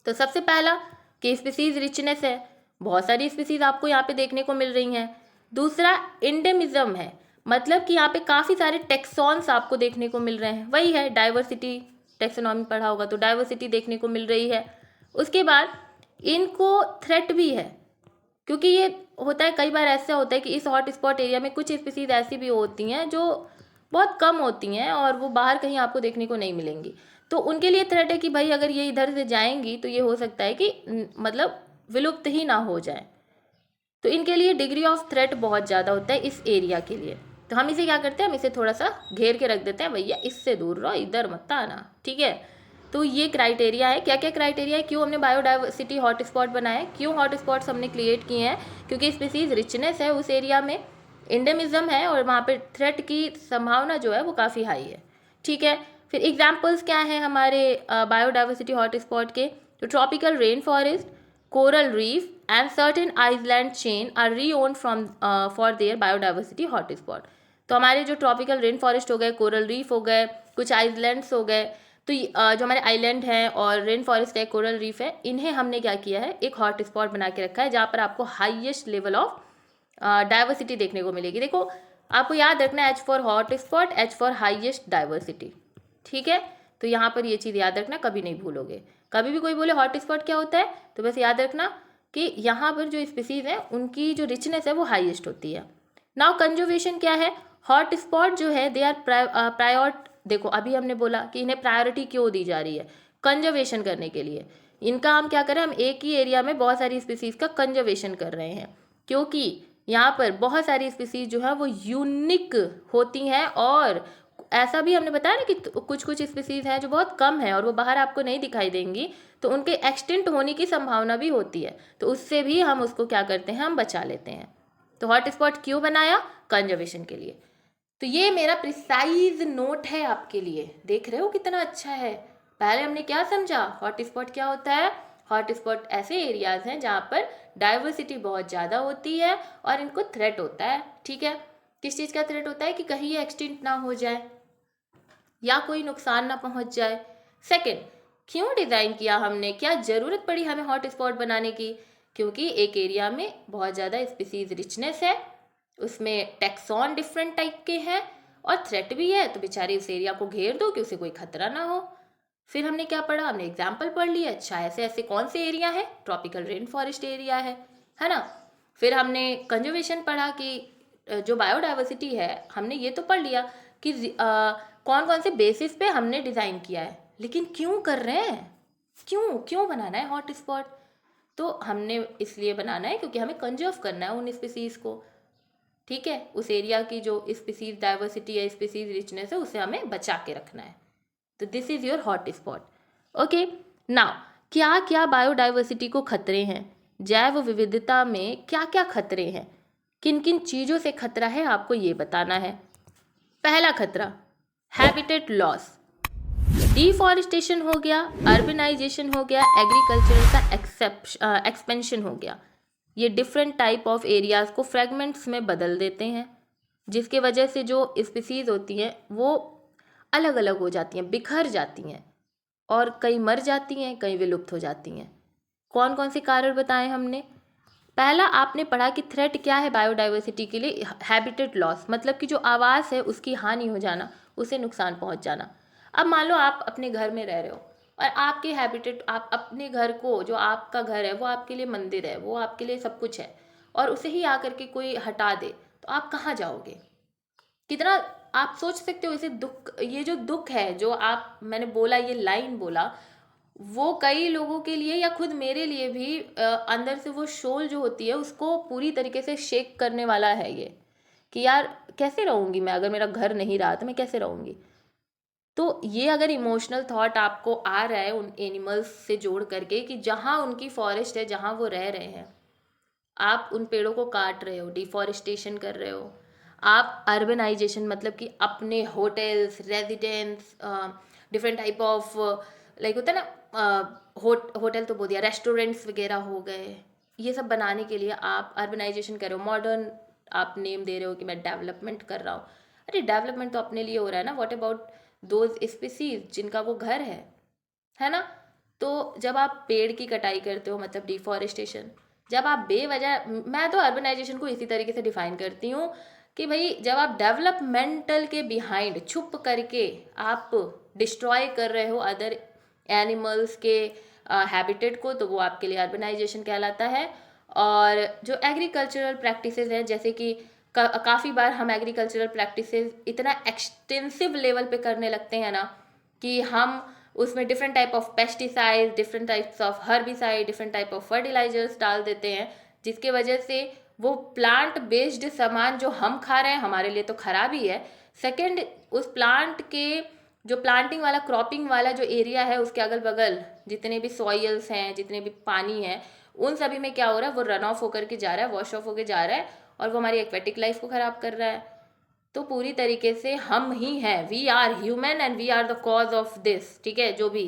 तो सबसे पहला कि स्पीसीज रिचनेस है, बहुत सारी स्पीसीज आपको यहाँ पे देखने को मिल रही हैं। दूसरा एंडेमिज्म है, मतलब कि यहाँ पे काफ़ी सारे टेक्सॉन्स आपको देखने को मिल रहे हैं, वही है डाइवर्सिटी, टेक्सोनॉमी पढ़ा होगा तो डाइवर्सिटी देखने को मिल रही है। उसके बाद इनको थ्रेट भी है, क्योंकि ये होता है कई बार ऐसा होता है कि इस हॉट स्पॉट एरिया में कुछ स्पीसीज ऐसी भी होती हैं जो बहुत कम होती हैं और वो बाहर कहीं आपको देखने को नहीं मिलेंगी, तो उनके लिए थ्रेट है कि भाई अगर ये इधर से जाएंगी तो ये हो सकता है कि मतलब विलुप्त ही ना हो जाए। तो इनके लिए डिग्री ऑफ थ्रेट बहुत ज़्यादा होता है इस एरिया के लिए। तो हम इसे क्या करते हैं, हम इसे थोड़ा सा घेर के रख देते हैं, भैया इससे दूर रहो, इधर मत आना, ठीक है। तो ये क्राइटेरिया है। क्या क्या क्राइटेरिया है, क्यों हमने बायोडाइवर्सिटी हॉटस्पॉट बनाया है, क्यों हॉटस्पॉट्स हमने क्रिएट किए हैं? क्योंकि स्पीसीज रिचनेस है उस एरिया में, एंडेमिज्म है और वहाँ पे थ्रेट की संभावना जो है वो काफ़ी हाई है, ठीक है। फिर एग्जाम्पल्स क्या हैं हमारे बायोडाइवर्सिटी हॉटस्पॉट के? तो tropical rain forest, coral reef and certain island chain are renowned from for their biodiversity hotspot. तो हमारे जो ट्रॉपिकल रेन फॉरेस्ट हो गए, कोरल रीफ हो गए, कुछ आइलैंड्स हो गए, तो जो हमारे आइलैंड हैं और रेन फॉरेस्ट है, कोरल रीफ है, इन्हें हमने क्या किया है, एक हॉट स्पॉट बना के रखा है जहाँ पर आपको हाईएस्ट लेवल ऑफ डाइवर्सिटी देखने को मिलेगी। देखो आपको याद रखना, H for hot spot, H for highest diversity, ठीक है। तो यहाँ पर ये चीज़ याद रखना, कभी नहीं भूलोगे। कभी भी कोई बोले हॉट स्पॉट क्या होता है, तो बस याद रखना कि यहाँ पर जो स्पीसीज हैं उनकी जो रिचनेस है वो हाईएस्ट होती है। नाउ कंजर्वेशन क्या है, हॉट स्पॉट जो है दे आर प्रायोर, देखो अभी हमने बोला कि इन्हें प्रायोरिटी क्यों दी जा रही है, कंजर्वेशन करने के लिए। इनका हम क्या करें, हम एक ही एरिया में बहुत सारी स्पीसीज का कंजर्वेशन कर रहे हैं, क्योंकि यहाँ पर बहुत सारी स्पीसीज जो है वो यूनिक होती हैं, और ऐसा भी हमने बताया ना कि कुछ कुछ स्पीसीज हैं जो बहुत कम है और वो बाहर आपको नहीं दिखाई देंगी, तो उनके एक्सटिंक्ट होने की संभावना भी होती है, तो उससे भी हम उसको क्या करते हैं, हम बचा लेते हैं। तो हॉट स्पॉट क्यों बनाया, कंजर्वेशन के लिए। तो ये मेरा प्रिसाइज नोट है आपके लिए, देख रहे हो कितना अच्छा है। पहले हमने क्या समझा, हॉट स्पॉट क्या होता है, हॉट स्पॉट ऐसे एरियाज हैं जहाँ पर डाइवर्सिटी बहुत ज़्यादा होती है और इनको थ्रेट होता है, ठीक है। किस चीज़ का थ्रेट होता है, कि कहीं ये एक्सटिंक्ट ना हो जाए या कोई नुकसान ना पहुंच जाए। सेकंड, क्यों डिज़ाइन किया हमने, क्या ज़रूरत पड़ी हमें हॉट स्पॉट बनाने की, क्योंकि एक एरिया में बहुत ज़्यादा स्पीसीज रिचनेस है, उसमें टैक्सॉन डिफरेंट टाइप के हैं और थ्रेट भी है, तो बेचारे उस एरिया को घेर दो कि उसे कोई खतरा ना हो। फिर हमने क्या पढ़ा, हमने एग्जाम्पल पढ़ लिया, अच्छा ऐसे ऐसे कौन से एरिया है, ट्रॉपिकल रेन फॉरेस्ट एरिया है ना। फिर हमने कंजर्वेशन पढ़ा कि जो बायोडाइवर्सिटी है, हमने ये तो पढ़ लिया कि कौन कौन से बेसिस पे हमने डिज़ाइन किया है, लेकिन क्यों कर रहे हैं, क्यों क्यों बनाना है हॉट स्पॉट। तो हमने इसलिए बनाना है क्योंकि हमें कंजर्व करना है उन स्पीसीज़ को, ठीक है। उस एरिया की जो स्पीसीज डाइवर्सिटी है, स्पीसीज रिचनेस है, उसे हमें बचा के रखना है। तो this is your hot spot, okay. Now क्या क्या बायोडाइवर्सिटी को खतरे हैं, जैव विविधता में क्या क्या खतरे हैं, किन किन चीज़ों से खतरा है, आपको ये बताना है। पहला खतरा, हैबिटेट लॉस, डिफॉरेस्टेशन हो गया, अर्बनाइजेशन हो गया, एग्रीकल्चरल का एक्सपेंशन हो गया। ये डिफरेंट टाइप ऑफ एरियाज़ को फ्रेगमेंट्स में बदल देते हैं, जिसके वजह से जो स्पीसीज़ होती हैं वो अलग अलग हो जाती हैं, बिखर जाती हैं, और कई मर जाती हैं, कई विलुप्त हो जाती हैं। कौन कौन से कारण बताए हमने? पहला आपने पढ़ा कि थ्रेट क्या है बायोडाइवर्सिटी के लिए, हैबिटेट लॉस, मतलब कि जो आवास है उसकी हानि हो जाना, उसे नुकसान पहुंच जाना। अब मान लो आप अपने घर में रह रहे हो और आपके हैबिटेट, आप अपने घर को, जो आपका घर है वो आपके लिए मंदिर है, वो आपके लिए सब कुछ है, और उसे ही आकर के कोई हटा दे, तो आप कहाँ जाओगे? कितना आप सोच सकते हो इसे दुख, ये जो दुख है जो आप, मैंने बोला ये लाइन बोला, वो कई लोगों के लिए या खुद मेरे लिए भी अंदर से वो शोल जो होती है उसको पूरी तरीके से शेक करने वाला है ये, कि यार कैसे रहूँगी मैं, अगर मेरा घर नहीं रहा तो मैं कैसे रहूँगी। तो ये अगर इमोशनल थॉट आपको आ रहा है उन एनिमल्स से जोड़ करके कि जहाँ उनकी फॉरेस्ट है, जहाँ वो रह रहे हैं, आप उन पेड़ों को काट रहे हो, डिफॉरेस्टेशन कर रहे हो, आप अर्बनाइजेशन मतलब कि अपने hotels, residence, different type of like होता है ना, होटल तो बोल दिया, रेस्टोरेंट्स वगैरह हो गए, ये सब बनाने के लिए आप अर्बनाइजेशन कर रहे हो, मॉडर्न आप नेम दे रहे हो कि मैं डेवलपमेंट कर रहा हूँ। अरे डेवलपमेंट तो अपने लिए हो रहा है ना, व्हाट अबाउट दोज स्पीसीज जिनका वो घर है ना। तो जब आप पेड़ की कटाई करते हो मतलब डिफॉरेस्टेशन, जब आप बेवजह, मैं तो अर्बनाइजेशन को इसी तरीके से डिफाइन करती हूँ कि भाई जब आप डेवलपमेंटल के बिहाइंड छुप करके आप डिस्ट्रॉय कर रहे हो अदर एनिमल्स के हैबिटेट को, तो वो आपके लिए अर्बनाइजेशन कहलाता है। और जो एग्रीकल्चरल प्रैक्टिसेस हैं, जैसे कि काफ़ी बार हम एग्रीकल्चरल प्रैक्टिसेस इतना एक्सटेंसिव लेवल पे करने लगते हैं ना कि हम उसमें different type of pesticide, different types of herbicide, different type of fertilisers डाल देते हैं, जिसके वजह से वो प्लांट बेस्ड सामान जो हम खा रहे हैं हमारे लिए तो खराब ही है। सेकंड, उस प्लांट के जो प्लांटिंग वाला क्रॉपिंग वाला जो एरिया है उसके अगल बगल जितने भी सॉइल्स हैं, जितने भी पानी है, उन सभी में क्या हो रहा है, वो रन ऑफ होकर के जा रहा है, वॉश ऑफ होकर जा रहा है, और वो हमारी एक्वेटिक लाइफ को ख़राब कर रहा है। तो पूरी तरीके से हम ही हैं, we are human and we are the cause of this, ठीक है, जो भी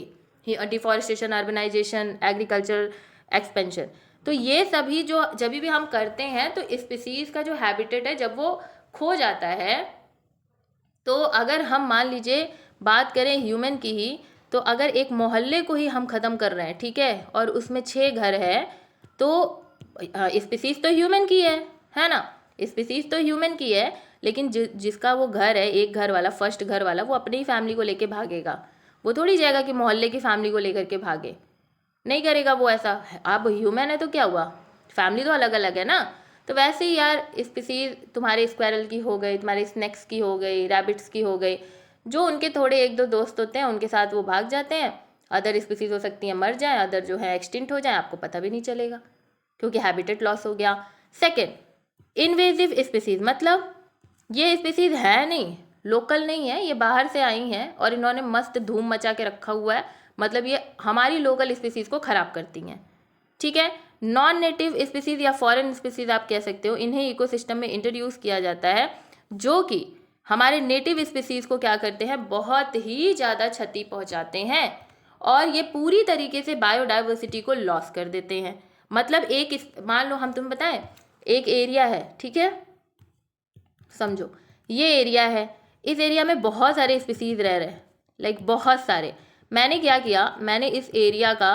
डिफॉरेस्टेशन, अर्बनाइजेशन, एग्रीकल्चर एक्सपेंशन। तो ये सभी जो जब भी हम करते हैं तो स्पीसीज का जो हैबिटेट है जब वो खो जाता है, तो अगर हम मान लीजिए बात करें ह्यूमन की ही, तो अगर एक मोहल्ले को ही हम ख़त्म कर रहे हैं, ठीक है, और उसमें 6 घर है, तो स्पीसीज तो ह्यूमन की है ना, स्पीसीज तो ह्यूमन की है, लेकिन जिसका वो घर है, एक घर वाला, फर्स्ट घर वाला, वो अपनी ही फैमिली को लेके भागेगा। वो थोड़ी जाएगा कि मोहल्ले की फैमिली को लेकर के भागे, नहीं करेगा वो ऐसा। अब ह्यूमन है तो क्या हुआ, फैमिली तो अलग अलग है ना। तो वैसे ही यार स्पीसीज तुम्हारे स्क्वायरल की हो गई, तुम्हारे स्नेक्स की हो गई, रैबिट्स की हो गई, जो उनके थोड़े 1-2 दोस्त होते हैं उनके साथ वो भाग जाते हैं। अदर स्पीसीज हो सकती हैं मर जाएं, अदर जो है एक्सटिंक्ट हो जाएं, आपको पता भी नहीं चलेगा क्योंकि हैबिटेट लॉस हो गया। सेकेंड, इन्वेजिव स्पीसीज, मतलब ये स्पीसीज है नहीं, लोकल नहीं है, ये बाहर से आई हैं और इन्होंने मस्त धूम मचा के रखा हुआ है, मतलब ये हमारी लोकल स्पीसीज को ख़राब करती हैं, ठीक है। नॉन नेटिव स्पीसीज या फॉरेन स्पीसीज आप कह सकते हो, इन्हें इकोसिस्टम में इंट्रोड्यूस किया जाता है, जो कि हमारे नेटिव स्पीसीज को क्या करते हैं, बहुत ही ज़्यादा क्षति पहुंचाते हैं, और ये पूरी तरीके से बायोडाइवर्सिटी को लॉस कर देते हैं। मतलब एक मान लो हम तुम्हें बताएं, एक एरिया है, ठीक है, समझो ये एरिया है, इस एरिया में बहुत सारे स्पीसीज रह रहे हैं, लाइक बहुत सारे। मैंने क्या किया, मैंने इस एरिया का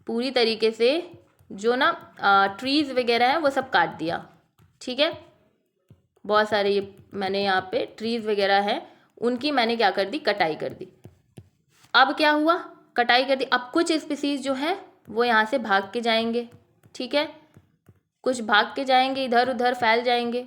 पूरी तरीके से जो ना ट्रीज़ वगैरह हैं वो सब काट दिया, ठीक है, बहुत सारे ये मैंने यहाँ पे ट्रीज़ वगैरह हैं उनकी मैंने क्या कर दी, कटाई कर दी। अब क्या हुआ, कटाई कर दी, अब कुछ स्पीसीज जो हैं वो यहाँ से भाग के जाएंगे, ठीक है, कुछ भाग के जाएंगे, इधर उधर फैल जाएंगे,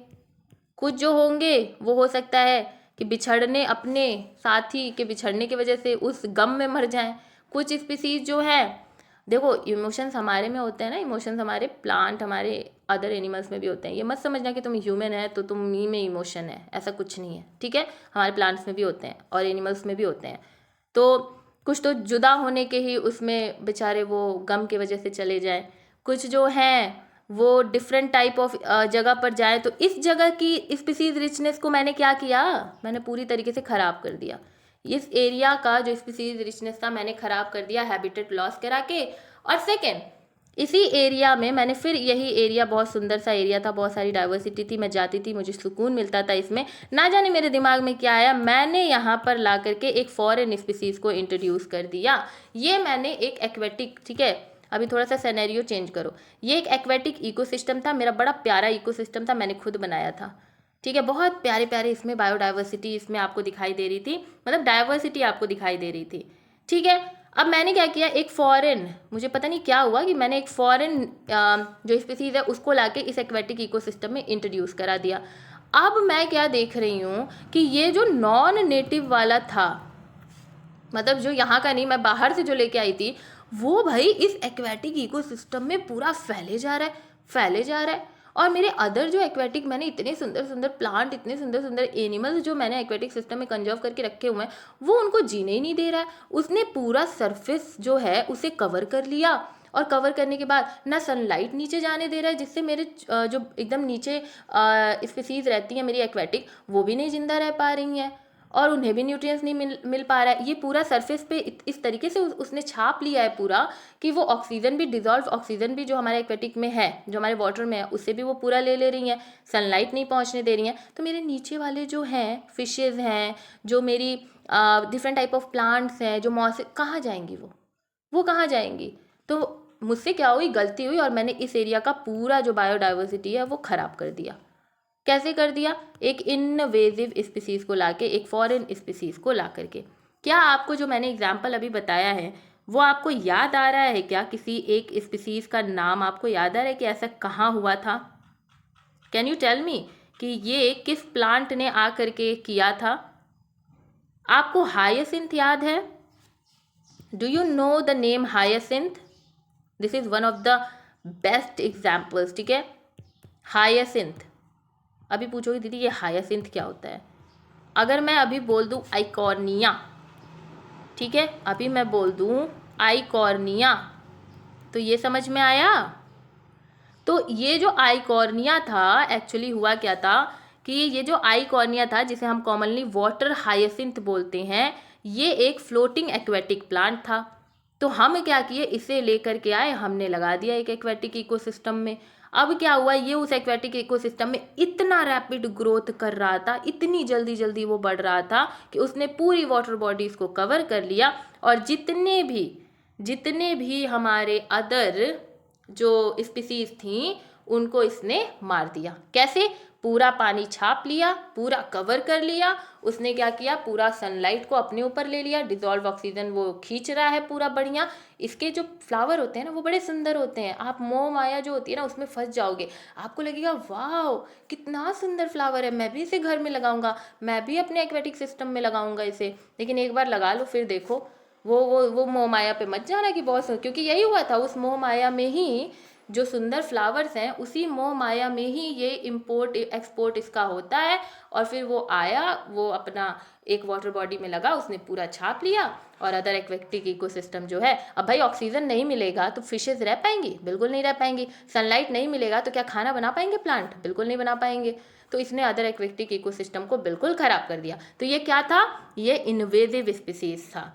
कुछ जो होंगे वो हो सकता है कि बिछड़ने, अपने साथी के बिछड़ने की वजह से उस गम में मर जाएं। कुछ स्पीसीज जो है, देखो इमोशंस हमारे में होते हैं ना, इमोशंस हमारे प्लांट, हमारे अदर एनिमल्स में भी होते हैं। ये मत समझना कि तुम ह्यूमन है तो तुम ही में इमोशन है, ऐसा कुछ नहीं है, ठीक है, हमारे प्लांट्स में भी होते हैं और एनिमल्स में भी होते हैं। तो कुछ तो जुदा होने के ही उसमें बेचारे वो गम की वजह से चले जाएं, कुछ जो हैं वो डिफरेंट टाइप ऑफ जगह पर जाए, तो इस जगह की स्पीसीज रिचनेस को मैंने क्या किया, मैंने पूरी तरीके से ख़राब कर दिया। इस एरिया का जो स्पीसीज रिचनेस था मैंने ख़राब कर दिया हैबिटेट लॉस करा के। और सेकेंड, इसी एरिया में मैंने फिर, यही एरिया बहुत सुंदर सा एरिया था, बहुत सारी डाइवर्सिटी थी, मैं जाती थी, मुझे सुकून मिलता था इसमें। ना जाने मेरे दिमाग में क्या आया, मैंने यहाँ पर ला करके एक फॉरेन स्पीसीज़ को इंट्रोड्यूस कर दिया। ये मैंने एक एक्वेटिक, ठीक है, अभी थोड़ा सा सिनेरियो चेंज करो, ये एक एक्वेटिक इकोसिस्टम था, मेरा बड़ा प्यारा इकोसिस्टम था, मैंने खुद बनाया था, ठीक है, बहुत प्यारे प्यारे इसमें बायोडाइवर्सिटी इसमें आपको दिखाई दे रही थी, मतलब डाइवर्सिटी आपको दिखाई दे रही थी, ठीक है। अब मैंने क्या किया, एक फॉरेन, मुझे पता नहीं क्या हुआ कि मैंने एक फॉरेन जो स्पीसीज़ है उसको लाके इस एक्वेटिक इकोसिस्टम में इंट्रोड्यूस करा दिया। अब मैं क्या देख रही हूँ कि ये जो नॉन नेटिव वाला था, मतलब जो यहाँ का नहीं, मैं बाहर से जो लेके आई थी, वो भाई इस एक्वेटिक इकोसिस्टम में पूरा फैले जा रहा है, फैले जा रहा है। और मेरे अदर जो एक्वेटिक, मैंने इतने सुंदर सुंदर प्लांट, इतने सुंदर सुंदर एनिमल्स जो मैंने एक्वेटिक सिस्टम में कंजर्व करके रखे हुए हैं, वो उनको जीने ही नहीं दे रहा है। उसने पूरा सरफेस जो है उसे कवर कर लिया, और कवर करने के बाद ना सनलाइट नीचे जाने दे रहा है, जिससे मेरे जो एकदम नीचे स्पीसीज रहती हैं मेरी एक्वेटिक, वो भी नहीं जिंदा रह पा रही हैं। और उन्हें भी न्यूट्रिएंट्स नहीं मिल पा रहा है। ये पूरा सरफेस पे इस तरीके से उसने छाप लिया है पूरा कि वो ऑक्सीजन भी, डिजॉल्व ऑक्सीजन भी जो हमारे एक्वेटिक में है, जो हमारे वाटर में है, उससे भी वो पूरा ले रही हैं, सनलाइट नहीं पहुंचने दे रही हैं। तो मेरे नीचे वाले जो हैं फिशेज़ हैं, जो मेरी डिफरेंट टाइप ऑफ प्लांट्स हैं, जो मौसम, कहाँ जाएंगी वो कहाँ जाएंगी? तो मुझसे क्या हुई, गलती हुई और मैंने इस एरिया का पूरा जो बायोडाइवर्सिटी है वो ख़राब कर दिया। कैसे कर दिया? एक इनवेजिव स्पीसीज़ को लाके, एक फॉरेन स्पीसीज़ को ला करके। क्या आपको जो मैंने एग्जाम्पल अभी बताया है वो आपको याद आ रहा है क्या? किसी एक स्पीसीज़ का नाम आपको याद आ रहा है कि ऐसा कहाँ हुआ था? कैन यू टेल मी कि ये किस प्लांट ने आ करके किया था? आपको हायासिंथ याद है? Do you know the name hyacinth? This is one of the best examples, ठीक है। हायासिंथ, अभी पूछोगे दीदी ये हायासिंथ क्या होता है? अगर मैं अभी बोल दूँ आइकॉर्निया, ठीक है, अभी मैं बोल दूँ आइकॉर्निया, तो ये समझ में आया? तो ये जो आइकॉर्निया था, एक्चुअली हुआ क्या था कि ये जो आइकॉर्निया था, जिसे हम कॉमनली वाटर हायासिंथ बोलते हैं, ये एक फ्लोटिंग एक्वेटिक प्लांट था। तो हम क्या किए, इसे लेकर के आए, हमने लगा दिया एक एक्वेटिक इकोसिस्टम में। अब क्या हुआ, ये उस एक्वेटिक इकोसिस्टम में इतना रैपिड ग्रोथ कर रहा था, इतनी जल्दी जल्दी वो बढ़ रहा था कि उसने पूरी वाटर बॉडीज़ को कवर कर लिया। और जितने भी हमारे अदर जो स्पीसीज थी उनको इसने मार दिया। कैसे? पूरा पानी छाप लिया, पूरा कवर कर लिया। उसने क्या किया, पूरा सनलाइट को अपने ऊपर ले लिया, डिजॉल्व ऑक्सीजन वो खींच रहा है पूरा बढ़िया। इसके जो फ्लावर होते हैं ना वो बड़े सुंदर होते हैं। आप मोह माया जो होती है ना उसमें फंस जाओगे, आपको लगेगा वाह कितना सुंदर फ्लावर है, मैं भी इसे घर में लगाऊंगा, मैं भी अपने एक्वेटिक सिस्टम में लगाऊंगा इसे। लेकिन एक बार लगा लो फिर देखो वो मोह माया पे मत जाना कि बहुत, क्योंकि यही हुआ था उस मोह माया में ही, जो सुंदर फ्लावर्स हैं उसी मोह माया में ही ये इम्पोर्ट एक्सपोर्ट इसका होता है। और फिर वो आया, वो अपना एक वाटर बॉडी में लगा, उसने पूरा छाप लिया। और अदर एक्वेटिक इकोसिस्टम जो है, अब भाई ऑक्सीजन नहीं मिलेगा तो फिशेज रह पाएंगी? बिल्कुल नहीं रह पाएंगी। सनलाइट नहीं मिलेगा तो क्या खाना बना पाएंगे प्लांट? बिल्कुल नहीं बना पाएंगे। तो इसने अदर एक्वेटिक इकोसिस्टम को बिल्कुल खराब कर दिया। तो ये क्या था? ये इन्वेजिव स्पीसीज था।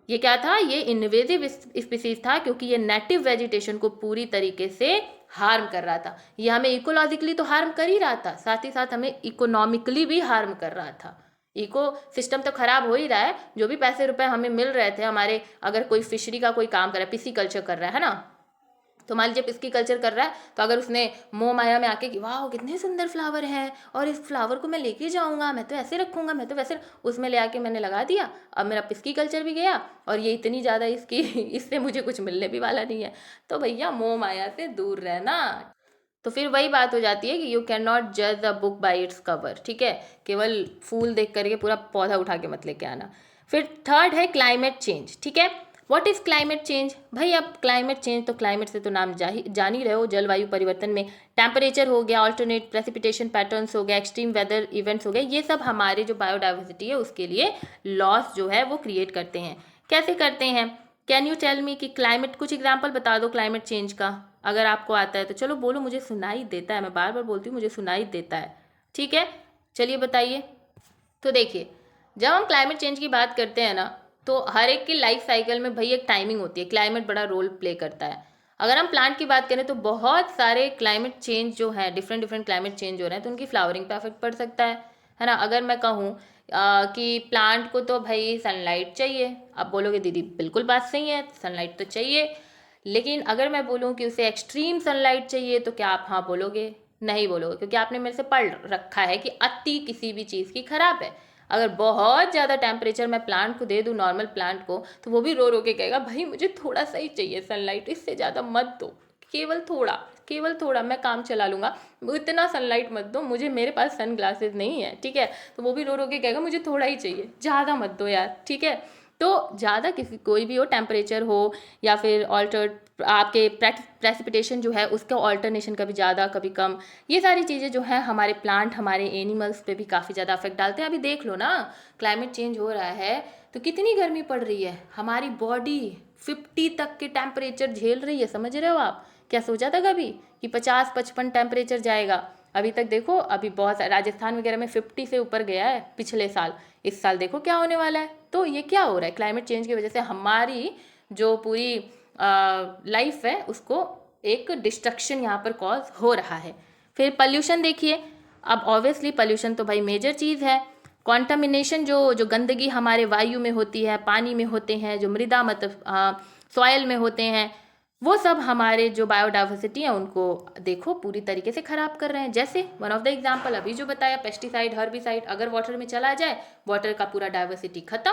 ये क्या था? ये इन्वेजिव स्पीसीज था, क्योंकि ये नेटिव वेजिटेशन को पूरी तरीके से हार्म कर रहा था। ये हमें इकोलॉजिकली तो हार्म कर ही रहा था, साथ ही साथ हमें इकोनॉमिकली भी हार्म कर रहा था। इको सिस्टम तो खराब हो ही रहा है, जो भी पैसे रुपए हमें मिल रहे थे हमारे, अगर कोई फिशरी का कोई काम कर रहा है, पिसीकल्चर कर रहा है ना, तो मान लीजिए पिस्की कल्चर कर रहा है, तो अगर उसने मोह माया में आके कि वाह कितने सुंदर फ्लावर हैं और इस फ्लावर को मैं लेके जाऊंगा, मैं तो ऐसे रखूंगा, मैं तो वैसे, उसमें ले आके मैंने लगा दिया, अब मेरा पिस्की कल्चर भी गया और ये इतनी ज़्यादा इसकी इससे मुझे कुछ मिलने भी वाला नहीं है। तो भैया मोह माया से दूर रहना। तो फिर वही बात हो जाती है कि यू कैन नॉट जज a book by its cover, ठीक है। केवल फूल देख करके पूरा पौधा उठा के मत लेके आना। फिर थर्ड है क्लाइमेट चेंज, ठीक है। What is climate change? भाई अब क्लाइमेट चेंज तो क्लाइमेट से तो नाम जान ही रहे हो, जलवायु परिवर्तन में टेम्परेचर हो गया, ऑल्टरनेट प्रेसिपिटेशन पैटर्न्स हो गया, एक्सट्रीम वेदर इवेंट्स हो गए, ये सब हमारे जो बायोडाइवर्सिटी है उसके लिए लॉस जो है वो क्रिएट करते हैं। कैसे करते हैं? कैन यू टेल मी कि क्लाइमेट, कुछ एग्जाम्पल बता दो क्लाइमेट चेंज का, अगर आपको आता है तो चलो बोलो, मुझे सुनाई देता है, मैं बार बार बोलती हूँ मुझे सुनाई देता है, ठीक है। चलिए बताइए। तो देखिए, जब हम क्लाइमेट चेंज की बात करते हैं ना, तो हर एक की लाइफ साइकिल में भाई एक टाइमिंग होती है, क्लाइमेट बड़ा रोल प्ले करता है। अगर हम प्लांट की बात करें तो बहुत सारे क्लाइमेट चेंज जो है, डिफरेंट डिफरेंट क्लाइमेट चेंज हो रहे हैं, तो उनकी फ्लावरिंग पे इफेक्ट पड़ सकता है ना। अगर मैं कहूँ कि प्लांट को तो भाई सनलाइट चाहिए, अब बोलोगे दीदी बिल्कुल बात सही है, सनलाइट तो चाहिए। लेकिन अगर मैं बोलूँ कि उसे एक्सट्रीम सनलाइट चाहिए, तो क्या आप हाँ बोलोगे? नहीं बोलोगे, क्योंकि आपने मेरे से पढ़ रखा है कि अति किसी भी चीज़ की खराब है। अगर बहुत ज़्यादा टेम्परेचर मैं प्लांट को दे दूँ, नॉर्मल प्लांट को, तो वो भी रो के कहेगा भाई मुझे थोड़ा सा ही चाहिए सनलाइट, इससे ज़्यादा मत दो, केवल थोड़ा मैं काम चला लूँगा, इतना सनलाइट मत दो मुझे, मेरे पास सन ग्लासेस नहीं है, ठीक है। तो वो भी रो के कहेगा मुझे थोड़ा ही चाहिए, ज़्यादा मत दो यार, ठीक है। तो ज़्यादा किसी, कोई भी हो, टेम्परेचर हो या फिर ऑल्टर्ड आपके प्रेसिपिटेशन जो है उसका ऑल्टरनेशन, कभी ज़्यादा कभी कम, ये सारी चीज़ें जो है हमारे प्लांट, हमारे एनिमल्स पे भी काफ़ी ज़्यादा अफेक्ट डालते हैं। अभी देख लो ना, क्लाइमेट चेंज हो रहा है तो कितनी गर्मी पड़ रही है, हमारी बॉडी 50 तक के टेम्परेचर झेल रही है, समझ रहे हो आप? क्या सोचा था कभी कि 50-55 टेम्परेचर जाएगा? अभी तक देखो, अभी बहुत राजस्थान वगैरह में 50 से ऊपर गया है पिछले साल। इस साल देखो क्या होने वाला है। तो ये क्या हो रहा है, क्लाइमेट चेंज की वजह से हमारी जो पूरी लाइफ है उसको एक डिस्ट्रक्शन यहाँ पर कॉज हो रहा है। फिर पॉल्यूशन देखिए, अब ऑब्वियसली पॉल्यूशन तो भाई मेजर चीज़ है। कॉन्टामिनेशन, जो गंदगी हमारे वायु में होती है, पानी में होते हैं, जो मृदा मतलब सॉयल में होते हैं, वो सब हमारे जो बायोडाइवर्सिटी है उनको देखो पूरी तरीके से ख़राब कर रहे हैं। जैसे वन ऑफ द एग्जांपल अभी जो बताया, पेस्टिसाइड, हर्बिसाइड, अगर वाटर में चला जाए वाटर का पूरा डाइवर्सिटी खत्म।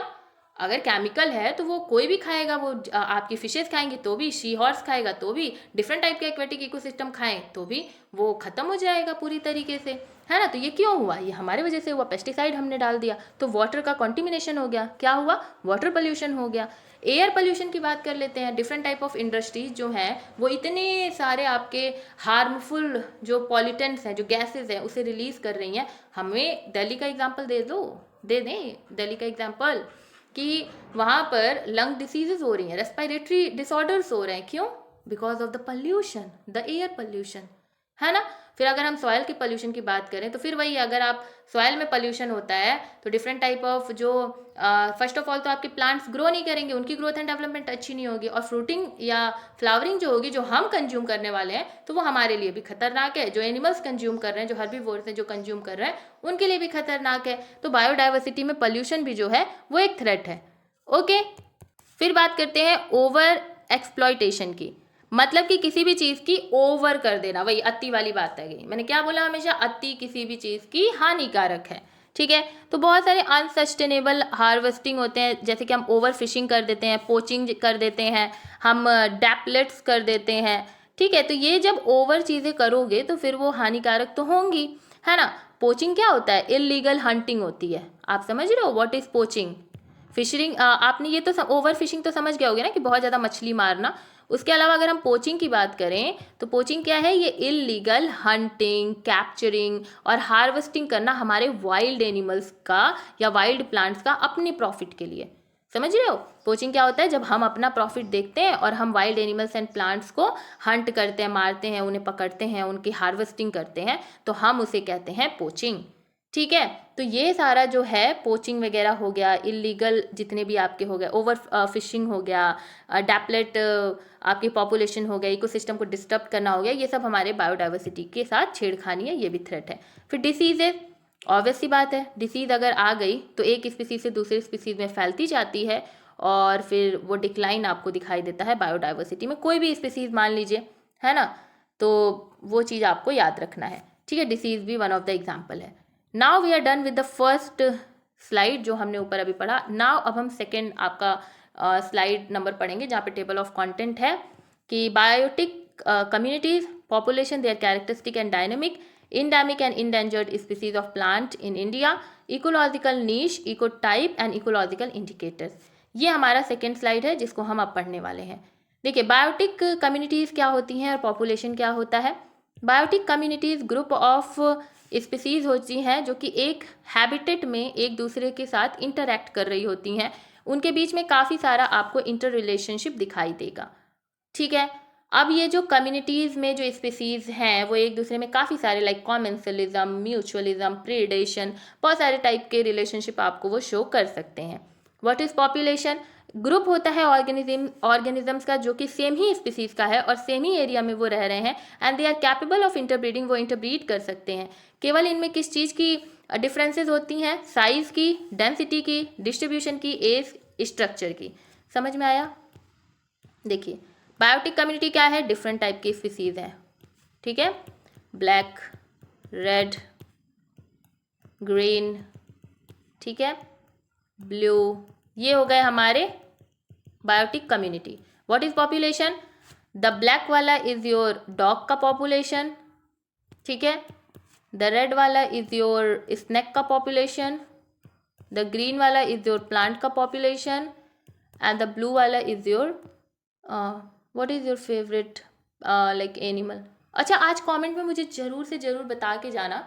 अगर केमिकल है तो वो कोई भी खाएगा, वो आपकी फिशेस खाएंगी तो भी, शी हॉर्स खाएगा तो भी, डिफरेंट टाइप के एक्वेटिक इकोसिस्टम खाएं तो भी वो खत्म हो जाएगा पूरी तरीके से, है ना। तो ये क्यों हुआ, ये हमारे वजह से हुआ, पेस्टिसाइड हमने डाल दिया तो वाटर का कॉन्टिमिनेशन हो गया। क्या हुआ, वाटर पोल्यूशन हो गया। एयर पोल्यूशन की बात कर लेते हैं। डिफरेंट टाइप ऑफ इंडस्ट्रीज जो हैं वो इतने सारे आपके हार्मफुल जो पॉल्यूटेंट्स हैं, जो गैसेज हैं, उसे रिलीज कर रही हैं। हमें दिल्ली का एग्जांपल दे दें दिल्ली का एग्जांपल कि वहाँ पर लंग डिसीजेज हो रही हैं, रेस्पिरेटरी डिसऑर्डर्स हो रहे हैं। क्यों, because of the pollution, the air pollution, है ना। फिर अगर हम सॉयल के पोल्यूशन की बात करें तो फिर वही, अगर आप सॉयल में पोल्यूशन होता है तो डिफरेंट टाइप ऑफ जो फर्स्ट ऑफ ऑल तो आपके प्लांट्स ग्रो नहीं करेंगे, उनकी ग्रोथ एंड डेवलपमेंट अच्छी नहीं होगी, और फ्रूटिंग या फ्लावरिंग जो होगी, जो हम कंज्यूम करने वाले हैं, तो वो हमारे लिए भी खतरनाक है। जो एनिमल्स कंज्यूम कर रहे हैं, जो हर्बीवोर्स हैं जो कंज्यूम कर रहे हैं, उनके लिए भी खतरनाक है। तो बायोडाइवर्सिटी में पोल्यूशन भी जो है वो एक थ्रेट है। ओके, फिर बात करते हैं ओवर एक्सप्लॉयटेशन की। मतलब कि किसी भी चीज़ की ओवर कर देना, वही अति वाली बात है गई। मैंने क्या बोला, हमेशा अति किसी भी चीज़ की हानिकारक है, ठीक है। तो बहुत सारे अनसस्टेनेबल हार्वेस्टिंग होते हैं, जैसे कि हम ओवर फिशिंग कर देते हैं, पोचिंग कर देते हैं, हम डैपलेट्स कर देते हैं, ठीक है। तो ये जब ओवर चीज़ें करोगे तो फिर वो हानिकारक तो होंगी, है ना। पोचिंग क्या होता है, इलीगल हंटिंग होती है। आप समझ रहे हो व्हाट इज पोचिंग, फिशरिंग। आपने ये तो ओवर फिशिंग तो समझ गए होगे ना, कि बहुत ज़्यादा मछली मारना। उसके अलावा अगर हम पोचिंग की बात करें तो पोचिंग क्या है, ये इलीगल हंटिंग, कैप्चरिंग और हार्वेस्टिंग करना हमारे वाइल्ड एनिमल्स का या वाइल्ड प्लांट्स का अपने प्रॉफिट के लिए। समझ रहे हो, पोचिंग क्या होता है, जब हम अपना प्रॉफिट देखते हैं और हम वाइल्ड एनिमल्स एंड प्लांट्स को हंट करते हैं, मारते हैं, उन्हें पकड़ते हैं, उनकी हार्वेस्टिंग करते हैं, तो हम उसे कहते हैं पोचिंग, ठीक है। तो ये सारा जो है पोचिंग वगैरह हो गया, इलीगल जितने भी आपके हो गए, ओवर फिशिंग हो गया, डैपलेट आपकी पॉपुलेशन हो गया, इकोसिस्टम को डिस्टर्ब करना हो गया, ये सब हमारे बायोडाइवर्सिटी के साथ छेड़खानी है, ये भी थ्रेट है। फिर डिसीजेज, ऑब्वियस सी बात है, डिसीज़ अगर आ गई तो एक स्पीसीज से दूसरे स्पीसीज में फैलती जाती है और फिर वो डिक्लाइन आपको दिखाई देता है बायोडाइवर्सिटी में। कोई भी स्पीसीज मान लीजिए, है ना, तो वो चीज़ आपको याद रखना है, ठीक है। डिसीज़ भी वन ऑफ द एग्जाम्पल है। Now we are done with the first slide जो हमने ऊपर अभी पढ़ा। नाउ अब हम सेकेंड आपका स्लाइड नंबर पढ़ेंगे, जहाँ पे टेबल ऑफ कंटेंट है कि biotic communities, population, their characteristic and dynamic, endemic and endangered species of plant in India, ecological niche, ecotype and ecological indicators। ये हमारा सेकेंड स्लाइड है जिसको हम अब पढ़ने वाले हैं। देखिए, बायोटिक कम्युनिटीज़ क्या होती हैं और पॉपुलेशन क्या होता है। Biotic communities group of species होती हैं जो कि एक हैबिटेट में एक दूसरे के साथ इंटरैक्ट कर रही होती हैं। उनके बीच में काफ़ी सारा आपको इंटर रिलेशनशिप दिखाई देगा, ठीक है। अब ये जो कम्युनिटीज़ में जो स्पीसीज़ हैं वो एक दूसरे में काफ़ी सारे लाइक कॉमेंसलिज्म, म्यूचुअलिज्म, प्रेडेशन, बहुत सारे टाइप के रिलेशनशिप आपको वो शो कर सकते हैं। व्हाट इज़ पॉपुलेशन, ग्रुप होता है ऑर्गेनिजम्स का जो कि सेम ही स्पीसीज़ का है और सेम ही एरिया में वो रह रहे हैं, and they are capable of interbreeding, वो इंटरब्रीड कर सकते हैं। केवल इनमें किस चीज़ की डिफरेंसेस होती हैं, साइज़ की, डेंसिटी की, डिस्ट्रीब्यूशन की, एज, स्ट्रक्चर की। समझ में आया। देखिए, बायोटिक कम्युनिटी क्या है, डिफरेंट टाइप की स्पीसीज है, ठीक है। ब्लैक, रेड, ग्रीन, ठीक है, ब्लू, ये हो गए हमारे biotic community. What is population, the black वाला इज योर डॉग का पॉपुलेशन, ठीक है। द रेड वाला इज योर स्नेक का पॉपुलेशन, द ग्रीन वाला इज योर प्लांट का पॉपुलेशन, एंड द ब्लू वाला is your what is your favourite like animal. अच्छा, आज कमेंट में मुझे ज़रूर से ज़रूर बता के जाना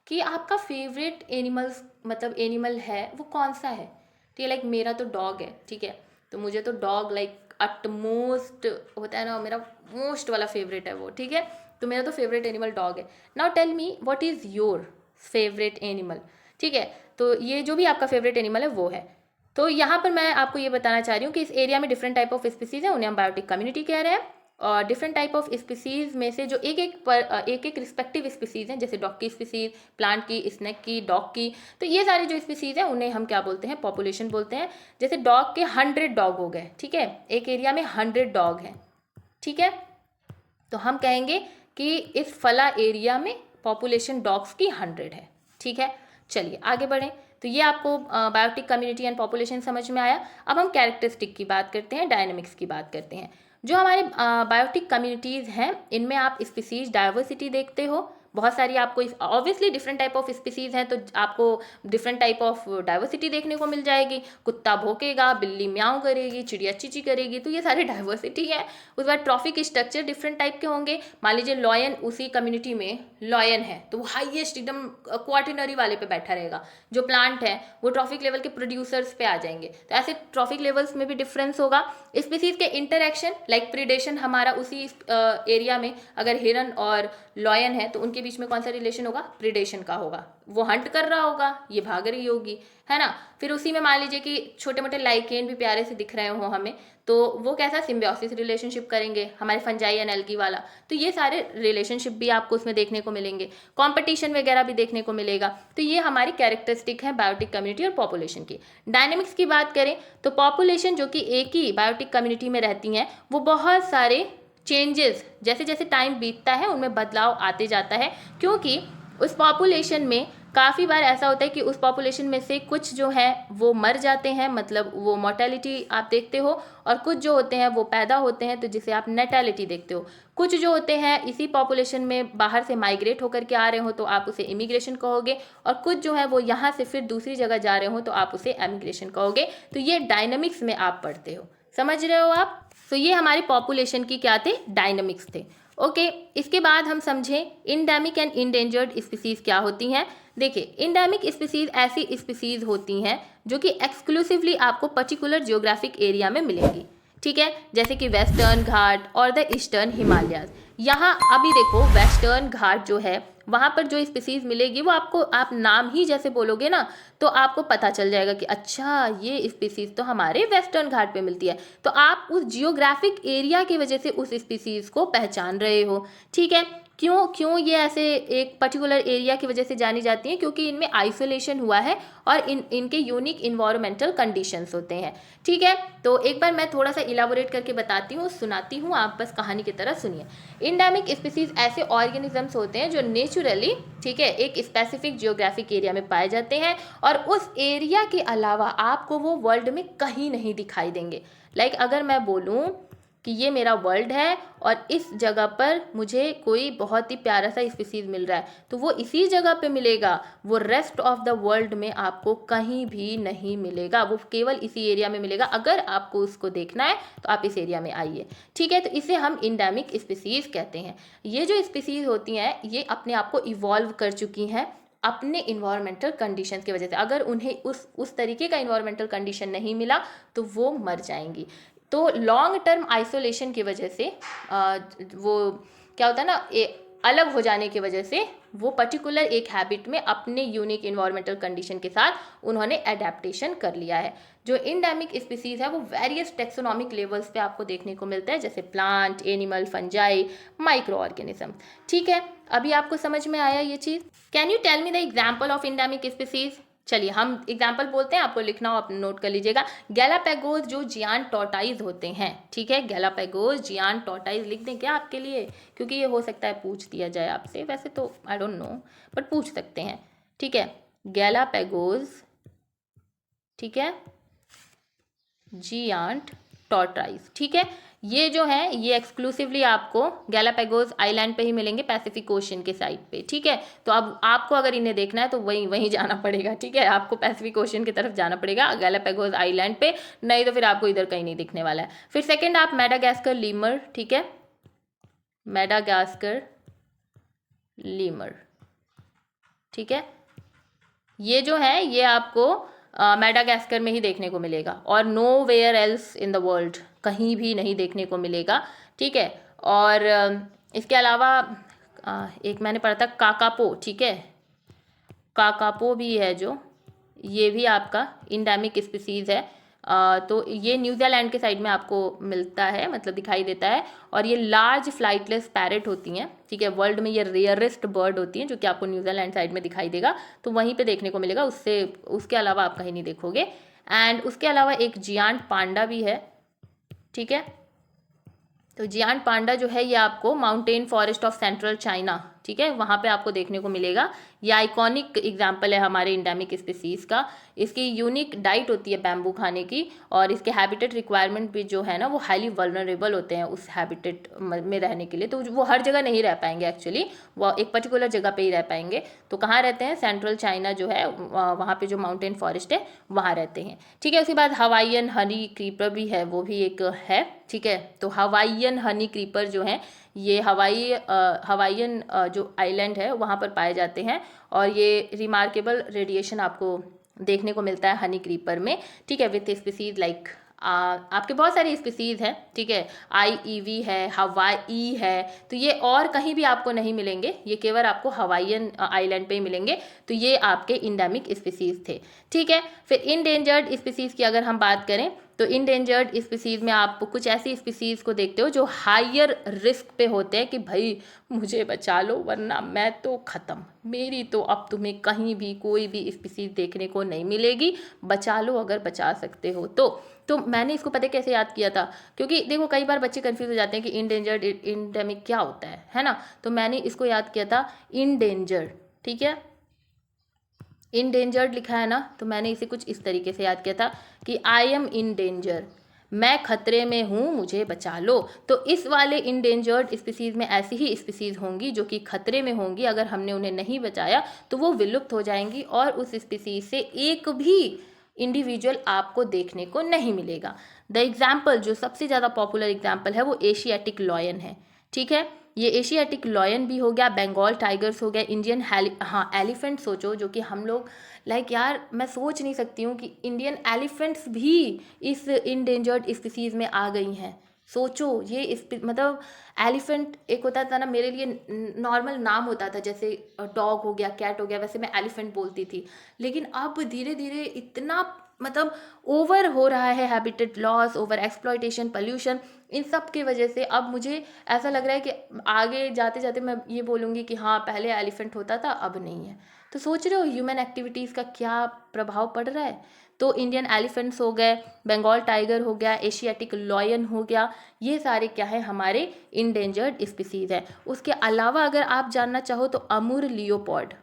कि आपका फेवरेट एनिमल्स मतलब एनिमल है वो कौन सा है, ठीक है। लाइक मेरा तो डॉग है, ठीक है, तो मुझे तो डॉग लाइक अटमोस्ट होता है ना, मेरा मोस्ट वाला फेवरेट है वो, ठीक है। तो मेरा तो फेवरेट एनिमल डॉग है। Now tell me what is your favourite animal, ठीक है। तो ये जो भी आपका फेवरेट एनिमल है वो है। तो यहाँ पर मैं आपको ये बताना चाह रही हूँ कि इस एरिया में डिफरेंट टाइप ऑफ स्पीसीज हैं, उन्हें हम बायोटिक कम्युनिटी कह रहे हैं। और डिफरेंट टाइप ऑफ स्पीसीज में से जो एक रिस्पेक्टिव स्पीसीज हैं, जैसे डॉग की स्पीसीज, प्लांट की, स्नेक की, डॉग की, तो ये सारे जो स्पीसीज हैं उन्हें हम क्या बोलते हैं, पॉपुलेशन बोलते हैं। जैसे डॉग के 100 डॉग हो गए, ठीक है, एक एरिया में 100 डॉग हैं, ठीक है, तो हम कहेंगे कि इस फला एरिया में पॉपुलेशन डॉग्स की 100 है, ठीक है। चलिए आगे बढ़ें। तो ये आपको बायोटिक कम्युनिटी एंड पॉपुलेशन समझ में आया। अब हम कैरेक्टरिस्टिक की बात करते हैं, डायनेमिक्स की बात करते हैं। जो हमारे बायोटिक कम्युनिटीज़ हैं इनमें आप स्पीसीज डाइवर्सिटी देखते हो, बहुत सारी आपको obviously different type of species हैं तो आपको डिफरेंट टाइप ऑफ डाइवर्सिटी देखने को मिल जाएगी। कुत्ता भौंकेगा, बिल्ली म्याऊं करेगी, चिड़िया चींची करेगी, तो ये सारी डाइवर्सिटी है। उसके बाद ट्रॉफिक स्ट्रक्चर डिफरेंट टाइप के होंगे। मान लीजिए लॉयन, उसी कम्युनिटी में लॉयन है तो वो हाईएस्ट एकदम क्वार्टिनरी वाले पे बैठा रहेगा। जो प्लांट है वो ट्रॉफिक लेवल के प्रोड्यूसर्स पे आ जाएंगे। तो ऐसे ट्रॉफिक लेवल्स में भी डिफरेंस होगा। स्पीसीज के इंटरेक्शन लाइक प्रीडेशन, हमारा उसी एरिया में अगर हिरन और लॉयन है तो उनके बीच में कौन सा रिलेशन होगा, प्रीडेशन का होगा। वो हंट कर रहा होगा, ये भाग रही होगी, है ना। फिर उसी में मान लीजिए कि छोटे मोटे लाइकेन भी प्यारे से दिख रहे हो हमें, तो वो कैसा सिम्बियोसिस रिलेशनशिप करेंगे, हमारे फंजाई एंड एल्गी वाला। तो ये सारे रिलेशनशिप भी आपको उसमें देखने को मिलेंगे, कंपटीशन वगैरह भी देखने को मिलेगा। तो ये हमारी कैरेक्टरिस्टिक है बायोटिक कम्युनिटी और पॉपुलेशन की। डायनेमिक्स की बात करें तो पॉपुलेशन जो कि एक ही बायोटिक कम्युनिटी में रहती हैं वो बहुत सारे चेंजेस, जैसे जैसे टाइम बीतता है उनमें बदलाव आते जाता है, क्योंकि उस पॉपुलेशन में काफ़ी बार ऐसा होता है कि उस पॉपुलेशन में से कुछ जो है वो मर जाते हैं, मतलब वो मोर्टेलिटी आप देखते हो, और कुछ जो होते हैं वो पैदा होते हैं, तो जिसे आप नेटेलिटी देखते हो। कुछ जो होते हैं इसी पॉपुलेशन में बाहर से माइग्रेट होकर के आ रहे हो तो आप उसे इमिग्रेशन कहोगे, और कुछ जो है वो यहाँ से फिर दूसरी जगह जा रहे हो तो आप उसे एमिग्रेशन कहोगे। तो ये डायनामिक्स में आप पढ़ते हो, समझ रहे हो आप। तो ये हमारी पॉपुलेशन की क्या थे, डायनामिक्स थे। ओके, इसके बाद हम समझें इंडेमिक एंड इंडेंजर्ड स्पीसीज क्या होती हैं। देखिए, इंडेमिक स्पीसीज ऐसी स्पीसीज होती हैं जो कि एक्सक्लूसिवली आपको पर्टिकुलर जियोग्राफिक एरिया में मिलेंगी, ठीक है, जैसे कि वेस्टर्न घाट और द ईस्टर्न हिमालयाज। यहाँ अभी देखो वेस्टर्न घाट जो है वहाँ पर जो स्पीसीज मिलेगी वो आपको, आप नाम ही जैसे बोलोगे ना तो आपको पता चल जाएगा कि अच्छा ये स्पीसीज तो हमारे वेस्टर्न घाट पे मिलती है। तो आप उस जियोग्राफिक एरिया की वजह से उस स्पीसीज को पहचान रहे हो, ठीक है। क्यों क्यों ये ऐसे एक पर्टिकुलर एरिया की वजह से जानी जाती हैं, क्योंकि इनमें आइसोलेशन हुआ है और इनके यूनिक इन्वायरमेंटल कंडीशंस होते हैं, ठीक है। तो एक बार मैं थोड़ा सा इलाबोरेट करके बताती हूँ, सुनाती हूँ, आप बस कहानी की तरह सुनिए। इंडेमिक स्पीसीज ऐसे ऑर्गेनिजम्स होते हैं जो नेचुरली, ठीक है, एक स्पेसिफिक जियोग्राफिक एरिया में पाए जाते हैं और उस एरिया के अलावा आपको वो वर्ल्ड में कहीं नहीं दिखाई देंगे। लाइक अगर मैं बोलूँ कि ये मेरा वर्ल्ड है और इस जगह पर मुझे कोई बहुत ही प्यारा सा स्पीसीज मिल रहा है तो वो इसी जगह पे मिलेगा, वो रेस्ट ऑफ द वर्ल्ड में आपको कहीं भी नहीं मिलेगा, वो केवल इसी एरिया में मिलेगा। अगर आपको उसको देखना है तो आप इस एरिया में आइए, ठीक है। तो इसे हम इंडेमिक स्पीसीज कहते हैं। ये जो स्पीसीज होती हैं ये अपने आप को इवॉल्व कर चुकी हैं अपने इन्वायरमेंटल कंडीशंस की वजह से। अगर उन्हें उस तरीके का इन्वायरमेंटल कंडीशन नहीं मिला तो वो मर जाएंगी। तो लॉन्ग टर्म आइसोलेशन की वजह से वो क्या होता है ना, अलग हो जाने की वजह से वो पर्टिकुलर एक हैबिट में अपने यूनिक इन्वायरमेंटल कंडीशन के साथ उन्होंने एडेप्टेशन कर लिया है। जो इंडेमिक स्पीसीज है वो वेरियस टेक्सोनॉमिक लेवल्स पे आपको देखने को मिलता है, जैसे plant, animal, fungi, microorganism, ठीक है। अभी आपको समझ में आया ये चीज़। Can you tell me the example of endemic species. चलिए हम एग्जाम्पल बोलते हैं, आपको लिखना हो अपने नोट कर लीजिएगा। गैलापैगोस जो जियान टॉर्टाइज होते हैं, ठीक है, गैलापैगोस जियान टॉर्टाइज लिख दें क्या आपके लिए, क्योंकि ये हो सकता है पूछ दिया जाए आपसे, वैसे तो आई डोंट नो बट पूछ सकते हैं, ठीक है। गैलापैगोस, ठीक है, जियांट टॉर्टाइज, ठीक है। ये जो है ये एक्सक्लूसिवली आपको गैलापैगोस आइलैंड पे ही मिलेंगे, पैसिफिक ओशन के साइड पे, ठीक है। तो अब आपको अगर इन्हें देखना है तो वहीं जाना पड़ेगा, ठीक है, आपको पैसिफिक ओशन की तरफ जाना पड़ेगा गैलापैगोस आइलैंड पे, नहीं तो फिर आपको इधर कहीं नहीं दिखने वाला है। फिर सेकेंड आप मेडागास्कर लीमर, ठीक है, मेडागास्कर लीमर, ठीक है। ये जो है ये आपको मेडागास्कर में ही देखने को मिलेगा और nowhere else in the world, कहीं भी नहीं देखने को मिलेगा, ठीक है। और इसके अलावा एक मैंने पढ़ा था काकापो, ठीक है, काकापो भी है जो, ये भी आपका इंडेमिक स्पीसीज़ है। तो ये न्यूजीलैंड के साइड में आपको मिलता है, मतलब दिखाई देता है। और ये लार्ज फ्लाइटलेस पैरेट होती हैं, ठीक है, वर्ल्ड में ये रेयरेस्ट बर्ड होती हैं, जो कि आपको न्यूजीलैंड साइड में दिखाई देगा, तो वहीं पे देखने को मिलेगा, उससे उसके अलावा आप कहीं नहीं देखोगे। एंड उसके अलावा एक जियांट पांडा भी है, ठीक है। तो जियांट पांडा जो है ये आपको mountain forest of central China, ठीक है, वहाँ पे आपको देखने को मिलेगा। ये आइकॉनिक एग्जाम्पल है हमारे इंडेमिक स्पीसीज़ का। इसकी यूनिक डाइट होती है बैम्बू खाने की, और इसके हैबिटेट रिक्वायरमेंट भी जो है ना वो हाईली वल्नरेबल होते हैं उस हैबिटेट में रहने के लिए। तो वो हर जगह नहीं रह पाएंगे एक्चुअली, वो एक पर्टिकुलर जगह पे ही रह पाएंगे। तो कहाँ रहते हैं, सेंट्रल चाइना जो है वहाँ पे जो माउंटेन फॉरेस्ट है वहाँ रहते हैं, ठीक है। उसके बाद हवाईयन हनी क्रीपर भी है, वो भी एक है, ठीक है। तो हवाईयन हनी क्रीपर जो है ये हवाईयन जो आइलैंड है वहाँ पर पाए जाते हैं, और ये रिमार्केबल रेडिएशन आपको देखने को मिलता है हनी क्रीपर में, ठीक है, विथ स्पीसीज लाइक आपके बहुत सारी स्पीसीज़ हैं, ठीक है, IEV है, हवाई है, तो ये और कहीं भी आपको नहीं मिलेंगे, ये केवल आपको हवाईयन आइलैंड पे ही मिलेंगे। तो ये आपके इंडेमिक स्पीसीज़ थे, ठीक है। फिर इंडेंजर्ड स्पीसीज़ की अगर हम बात करें तो इंडेंजर्ड स्पीसीज़ में आप कुछ ऐसी स्पीसीज़ को देखते हो जो हायर रिस्क पे होते हैं कि भाई मुझे बचा लो वरना मैं तो ख़त्म, मेरी तो अब तुम्हें कहीं भी कोई भी स्पीसीज़ देखने को नहीं मिलेगी, बचा लो अगर बचा सकते हो तो मैंने इसको पता कैसे याद किया था, क्योंकि देखो कई बार बच्चे कंफ्यूज हो जाते हैं कि इंडेंजर्ड इंडेमिक क्या होता है ना। तो मैंने इसको याद किया था इंडेंजर्ड, ठीक है, इंडेंजर्ड लिखा है ना, तो मैंने इसे कुछ इस तरीके से याद किया था कि आई एम इन डेंजर, मैं खतरे में हूँ मुझे बचा लो। तो इस वाले इंडेंजर्ड स्पीसीज़ में ऐसी ही स्पीसीज़ होंगी जो कि खतरे में होंगी, अगर हमने उन्हें नहीं बचाया तो वो विलुप्त हो जाएंगी, और उस स्पीसीज़ से एक भी इंडिविजुअल आपको देखने को नहीं मिलेगा। द एग्जाम्पल जो सबसे ज़्यादा पॉपुलर एग्जाम्पल है वो एशियाटिक लॉयन है, ठीक है। ये एशियाटिक लॉयन भी हो गया, बंगाल टाइगर्स हो गया, इंडियन एलिफेंट सोचो, जो कि हम लोग लाइक यार मैं सोच नहीं सकती हूँ कि इंडियन एलिफेंट्स भी इस इंडेंजर्ड स्पीसीज़ में आ गई हैं। सोचो ये मतलब एलिफेंट एक होता था ना, मेरे लिए नॉर्मल नाम होता था, जैसे डॉग हो गया, कैट हो गया, वैसे मैं एलिफेंट बोलती थी। लेकिन अब धीरे धीरे इतना मतलब ओवर हो रहा है habitat loss, overexploitation, pollution, इन सब की वजह से अब मुझे ऐसा लग रहा है कि आगे जाते जाते मैं ये बोलूँगी कि हाँ पहले एलिफेंट होता था अब नहीं है। तो सोच रहे हो ह्यूमन एक्टिविटीज़ का क्या प्रभाव पड़ रहा है। तो इंडियन एलिफेंट्स हो गए, बंगाल टाइगर हो गया, एशियाटिक लॉयन हो गया, ये सारे क्या है हमारे इंडेंजर्ड स्पीसीज़ हैं। उसके अलावा अगर आप जानना चाहो तो अमूर लियोपॉड,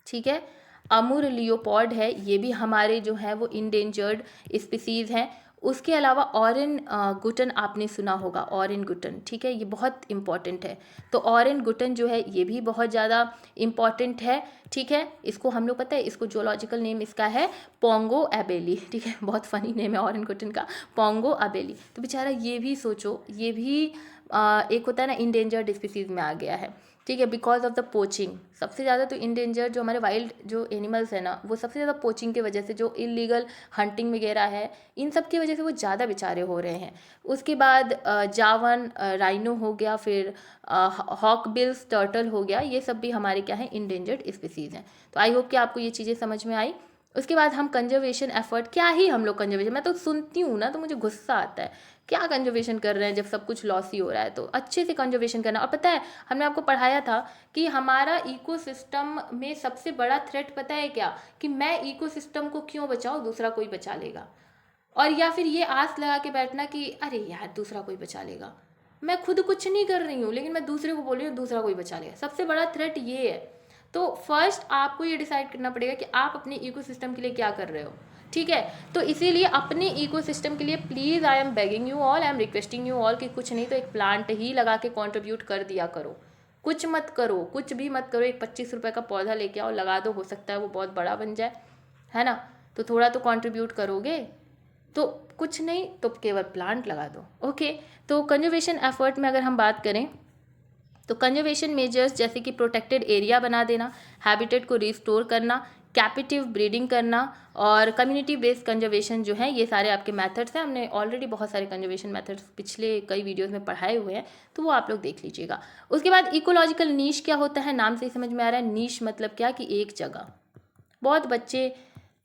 ठीक है, अमूर लियोपॉड है, ये भी हमारे जो है वो इंडेंजर्ड स्पीसीज़ हैं। उसके अलावा ऑरेन गुटन आपने सुना होगा, ऑरेन गुटन, ठीक है, ये बहुत इंपॉर्टेंट है। तो ऑरेन गुटन जो है ये भी बहुत ज़्यादा इम्पॉर्टेंट है, ठीक है। इसको हम लोग पता है, इसको जोलॉजिकल नेम इसका है पोंगो अबेली, ठीक है, बहुत फनी नेम है ऑरेन गुटन का, पोंगो अबेली। तो बेचारा ये भी सोचो, ये भी एक होता है ना इंडेंजर्ड स्पीसीज़ में आ गया है, ठीक है, बिकॉज ऑफ द पोचिंग। सबसे ज़्यादा तो इंडेंजर्ड जो हमारे वाइल्ड जो एनिमल्स हैं ना, वो सबसे ज़्यादा पोचिंग की वजह से, जो इलीगल हंटिंग वगैरह है, इन सब की वजह से वो ज़्यादा बेचारे हो रहे हैं। उसके बाद जावन राइनो हो गया, फिर हॉकबिल्स टर्टल हो गया, ये सब भी हमारे क्या है इंडेंजर्ड स्पीसीज़ हैं। तो आई होप कि आपको ये चीज़ें समझ में आई। उसके बाद हम कंजर्वेशन एफर्ट, क्या ही हम लोग कंजर्वेशन, मैं तो सुनती हूँ ना तो मुझे गुस्सा आता है, क्या कंजर्वेशन कर रहे हैं जब सब कुछ लॉस ही हो रहा है। तो अच्छे से कंजर्वेशन करना। और पता है हमने आपको पढ़ाया था कि हमारा इकोसिस्टम में सबसे बड़ा थ्रेट पता है क्या, कि मैं इकोसिस्टम को क्यों बचाऊं, दूसरा कोई बचा लेगा। और या फिर ये आस लगा के बैठना कि अरे यार दूसरा कोई बचा लेगा, मैं खुद कुछ नहीं कर रही हूँ लेकिन मैं दूसरे को बोल रही हूँ दूसरा कोई बचा लेगा। सबसे बड़ा थ्रेट ये है। तो फर्स्ट आपको ये डिसाइड करना पड़ेगा कि आप अपने इकोसिस्टम के लिए क्या कर रहे हो, ठीक है। तो इसीलिए अपने इकोसिस्टम के लिए please I am begging you all, I am requesting you all कि कुछ नहीं तो एक प्लांट ही लगा के कंट्रीब्यूट कर दिया करो। कुछ मत करो, कुछ भी मत करो, एक 25 रुपये का पौधा लेके आओ, लगा दो, हो सकता है वो बहुत बड़ा बन जाए, है ना। तो थोड़ा तो कंट्रीब्यूट करोगे। तो कुछ नहीं तो केवल प्लांट लगा दो, ओके। तो कंजर्वेशन एफर्ट में अगर हम बात करें तो कंजर्वेशन मेजर्स जैसे कि प्रोटेक्टेड एरिया बना देना, हैबिटेट को रिस्टोर करना, कैपिटिव ब्रीडिंग करना और कम्युनिटी बेस्ड कंजर्वेशन जो है, ये सारे आपके मेथड्स हैं। हमने ऑलरेडी बहुत सारे कंजर्वेशन मेथड्स पिछले कई वीडियोस में पढ़ाए हुए हैं, तो वो आप लोग देख लीजिएगा। उसके बाद इकोलॉजिकल नीश क्या होता है, नाम से ही समझ में आ रहा है। नीश मतलब क्या कि एक जगह। बहुत बच्चे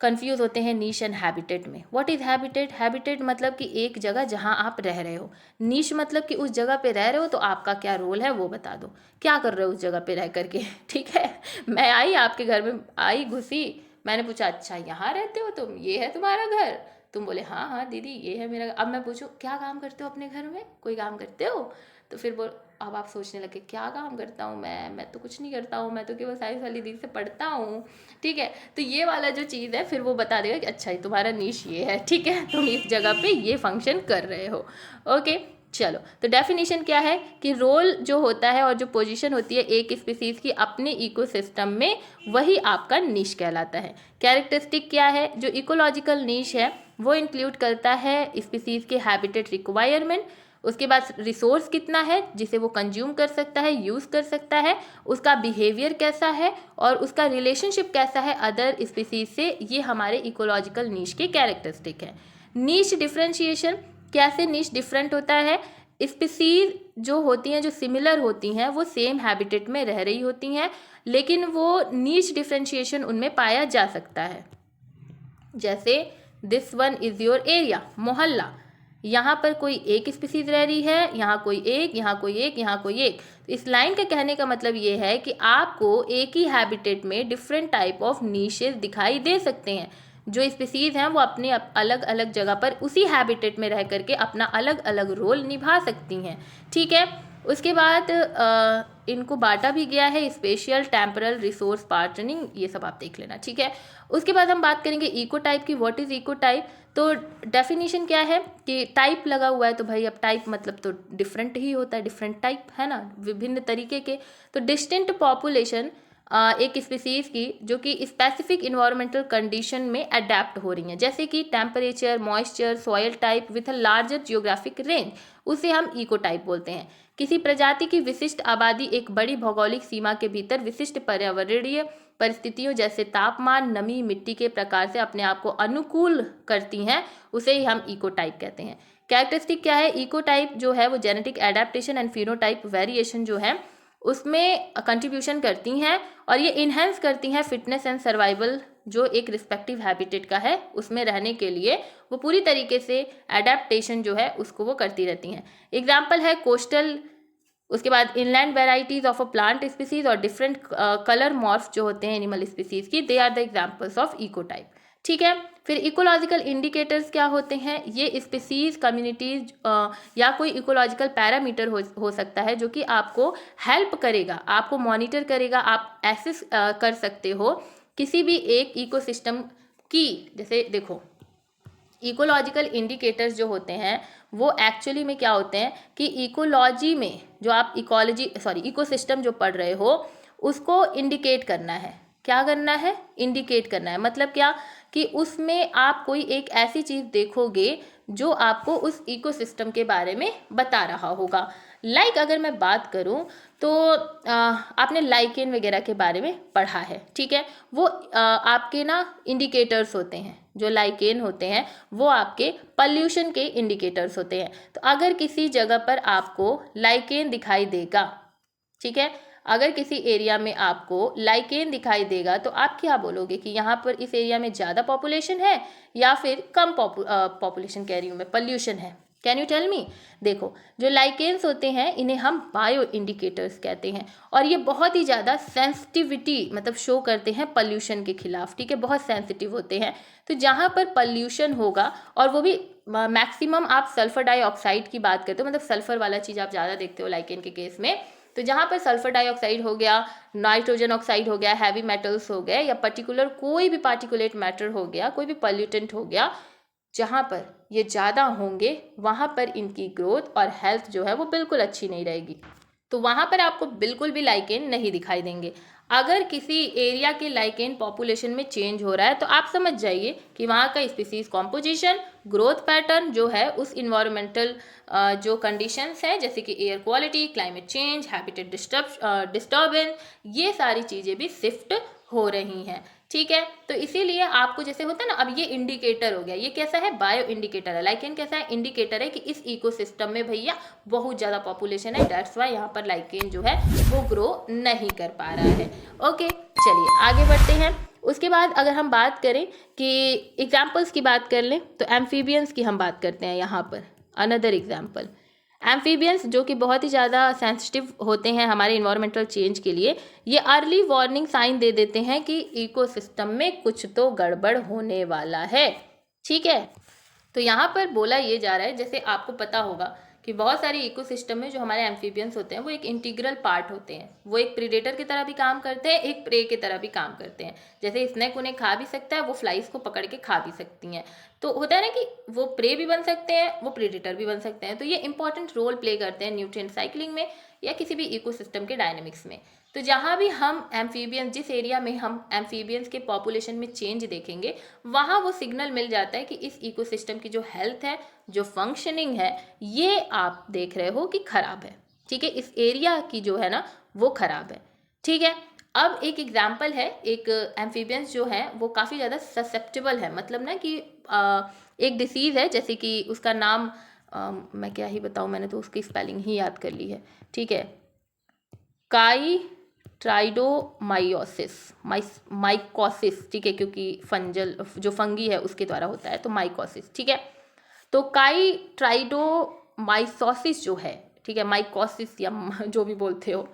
कंफ्यूज होते हैं नीश एंड हैबिटेट में। What is habitat? हैबिटेट मतलब कि एक जगह जहां आप रह रहे हो। नीश मतलब कि उस जगह पे रह रहे हो तो आपका क्या रोल है वो बता दो, क्या कर रहे हो उस जगह पे रह करके। ठीक है, मैं आई आपके घर में, आई घुसी, मैंने पूछा अच्छा यहाँ रहते हो तुम, ये है तुम्हारा घर? तुम बोले हाँ हाँ दीदी ये है मेरा। अब मैं पूछूं क्या काम करते हो अपने घर में, कोई काम करते हो? तो फिर बोल, अब आप सोचने लगे क्या काम करता हूँ मैं तो कुछ नहीं करता हूँ, मैं तो केवल साइंस वाली दीदी से पढ़ता हूँ। ठीक है, तो ये वाला जो चीज़ है फिर वो बता देगा कि अच्छा तुम्हारा नीश ये है, ठीक है, तुम इस जगह पे ये फंक्शन कर रहे हो। ओके, चलो, तो डेफिनेशन क्या है कि रोल जो होता है और जो पोजीशन होती है एक स्पीसीज की अपने इकोसिस्टम में, वही आपका नीश कहलाता है। कैरेक्टरिस्टिक क्या है, जो इकोलॉजिकल नीश है वो इंक्लूड करता है स्पीसीज के हैबिटेट रिक्वायरमेंट, उसके बाद रिसोर्स कितना है जिसे वो कंज्यूम कर सकता है, यूज़ कर सकता है, उसका बिहेवियर कैसा है और उसका रिलेशनशिप कैसा है अदर स्पीसीज से, ये हमारे इकोलॉजिकल नीश के कैरेक्टरिस्टिक है। नीश डिफ्रेंशिएशन, कैसे नीश डिफरेंट होता है? स्पीसीज जो होती हैं, जो सिमिलर होती हैं, वो सेम हैबिटेट में रह रही होती हैं, लेकिन वो नीश डिफ्रेंशिएशन उनमें पाया जा सकता है। जैसे this one is your area, मोहल्ला, यहाँ पर कोई एक स्पीसीज रह रही है, यहाँ कोई एक, यहाँ कोई एक, यहाँ कोई एक। तो इस लाइन का कहने का मतलब ये है कि आपको एक ही हैबिटेट में डिफरेंट टाइप ऑफ नीशेस दिखाई दे सकते हैं। जो स्पीसीज हैं वो अपने अलग अलग जगह पर उसी हैबिटेट में रह करके अपना अलग अलग रोल निभा सकती हैं। ठीक है, उसके बाद इनको बांटा भी गया है स्पेशियल, टेम्परल, रिसोर्स पार्टनिंग, ये सब आप देख लेना। ठीक है, उसके बाद हम बात करेंगे इको टाइप की। What is ecotype? तो डेफिनेशन क्या है कि टाइप लगा हुआ है तो भाई अब टाइप मतलब तो डिफरेंट ही होता है, डिफरेंट टाइप है ना, विभिन्न तरीके के। तो डिस्टिंक्ट पॉपुलेशन एक स्पीसीज की जो कि स्पेसिफिक इन्वायरमेंटल कंडीशन में अडेप्ट हो रही हैं, जैसे कि temperature, moisture, soil type with a larger geographic range, उसे हम इको टाइप बोलते हैं। किसी प्रजाति की विशिष्ट आबादी एक बड़ी भौगोलिक सीमा के भीतर विशिष्ट पर्यावरणीय परिस्थितियों जैसे तापमान, नमी, मिट्टी के प्रकार से अपने आप को अनुकूल करती हैं, उसे ही हम इको टाइप कहते हैं। कैरेक्टरिस्टिक क्या है? इको टाइप जो है वो genetic adaptation and phenotype variation जो है उसमें कंट्रीब्यूशन करती हैं और ये इन्हेंस करती हैं फिटनेस एंड सर्वाइवल जो एक रिस्पेक्टिव हैबिटेट का है उसमें रहने के लिए वो पूरी तरीके से एडेप्टेशन जो है उसको वो करती रहती हैं। एग्जाम्पल है कोस्टल, उसके बाद inland varieties of a plant species और डिफरेंट कलर मॉर्फ जो होते हैं एनिमल स्पीसीज की, they are the examples of ecotype. ठीक है, फिर इकोलॉजिकल इंडिकेटर्स क्या होते हैं? ये स्पीसीज, कम्युनिटीज या कोई इकोलॉजिकल पैरामीटर हो सकता है जो कि आपको हेल्प करेगा, आपको मॉनिटर करेगा, आप एसेस कर सकते हो किसी भी एक इकोसिस्टम की। जैसे देखो इकोलॉजिकल इंडिकेटर्स जो होते हैं वो एक्चुअली में क्या होते हैं कि इकोलॉजी में जो आप इकोसिस्टम जो पढ़ रहे हो उसको इंडिकेट करना है। क्या करना है? इंडिकेट करना है। मतलब क्या कि उसमें आप कोई एक ऐसी चीज़ देखोगे जो आपको उस इकोसिस्टम के बारे में बता रहा होगा। अगर मैं बात करूं तो आपने लाइकेन वगैरह के बारे में पढ़ा है, ठीक है, वो आपके ना इंडिकेटर्स होते हैं। जो लाइकेन होते हैं वो आपके पॉल्यूशन के इंडिकेटर्स होते हैं। तो अगर किसी जगह पर आपको लाइकेन दिखाई देगा, ठीक है, अगर किसी एरिया में आपको लाइकेन दिखाई देगा तो आप क्या बोलोगे कि यहाँ पर इस एरिया में ज़्यादा पॉपुलेशन है या फिर कम पॉपुलेशन कह रही हूँ मैं, पॉल्यूशन है? Can you tell me? देखो जो लाइकेन्स होते हैं इन्हें हम बायो इंडिकेटर्स कहते हैं और ये बहुत ही ज़्यादा सेंसिटिविटी मतलब शो करते हैं पॉल्यूशन के खिलाफ। ठीक है, बहुत सेंसिटिव होते हैं। तो जहाँ पर पॉल्यूशन होगा और वो भी मैक्सिमम आप सल्फर डाइऑक्साइड की बात करते हो, मतलब सल्फर वाला चीज़ आप ज़्यादा देखते हो लाइकेन के केस में, तो जहाँ पर सल्फर डाइऑक्साइड हो गया, नाइट्रोजन ऑक्साइड हो गया, हैवी मेटल्स हो गए या पर्टिकुलर कोई भी पार्टिकुलेट मैटर हो गया, कोई भी पॉल्यूटेंट हो गया, जहाँ पर ये ज़्यादा होंगे वहाँ पर इनकी ग्रोथ और हेल्थ जो है वो बिल्कुल अच्छी नहीं रहेगी। तो वहाँ पर आपको बिल्कुल भी लाइकेन नहीं दिखाई देंगे। अगर किसी एरिया के लाइकेन पॉपुलेशन में चेंज हो रहा है तो आप समझ जाइए कि वहाँ का स्पीसीज कॉम्पोजिशन, ग्रोथ पैटर्न जो है उस इन्वायरमेंटल जो कंडीशंस हैं जैसे कि air quality, climate change, habitat disturbance, ये सारी चीज़ें भी शिफ्ट हो रही हैं। ठीक है। तो इसीलिए आपको जैसे होता है ना, अब ये इंडिकेटर हो गया, ये कैसा है, बायो इंडिकेटर है। लाइकेन कैसा है, इंडिकेटर है कि इस इकोसिस्टम में भैया बहुत ज़्यादा पॉपुलेशन है, दैट्स वाई यहाँ पर लाइकेन जो है वो ग्रो नहीं कर पा रहा है। ओके, चलिए आगे बढ़ते हैं। उसके बाद अगर हम बात करें कि एग्जाम्पल्स की बात कर लें, तो एम्फीबियंस की हम बात करते हैं यहाँ पर। अनदर एग्जाम्पल, एम्फीबियंस जो कि बहुत ही ज़्यादा सेंसिटिव होते हैं हमारे इन्वायरमेंटल चेंज के लिए, ये अर्ली वार्निंग साइन दे देते हैं कि इकोसिस्टम में कुछ तो गड़बड़ होने वाला है। ठीक है, तो यहाँ पर बोला ये जा रहा है, जैसे आपको पता होगा कि बहुत सारे इकोसिस्टम में जो हमारे एम्फीबियंस होते हैं वो एक इंटीग्रल पार्ट होते हैं। वो एक प्रीडेटर की तरह भी काम करते हैं, एक प्रे की तरह भी काम करते हैं। जैसे स्नेक उन्हें खा भी सकता है, वो फ्लाइज को पकड़ के खा भी सकती हैं। तो होता है ना कि वो प्रे भी बन सकते हैं, वो प्रीडेटर भी बन सकते हैं। तो ये इंपॉर्टेंट रोल प्ले करते हैं न्यूट्रिएंट साइकिलिंग में या किसी भी इकोसिस्टम के डायनेमिक्स में। तो जहाँ भी हम एम्फीबियंस, जिस एरिया में हम एम्फीबियंस के पॉपुलेशन में चेंज देखेंगे, वहाँ वो सिग्नल मिल जाता है कि इस इकोसिस्टम की जो हेल्थ है, जो फंक्शनिंग है, ये आप देख रहे हो कि खराब है। ठीक है, इस एरिया की जो है ना वो खराब है। ठीक है, अब एक एग्जाम्पल है, एक एम्फीबियंस जो है वो काफ़ी ज़्यादा ससेप्टेबल है, मतलब ना कि एक डिसीज़ है, जैसे कि उसका नाम मैं क्या ही बताऊँ, मैंने तो उसकी स्पेलिंग ही याद कर ली है। ठीक है, काई ट्राइडोमायोसिस, माइकोसिस। ठीक है, क्योंकि फंजल जो फंगी है उसके द्वारा होता है, तो माइकोसिस। ठीक है, तो काई ट्राइडोमाइसोसिस जो है, ठीक है, माइकोसिस या जो भी बोलते हो,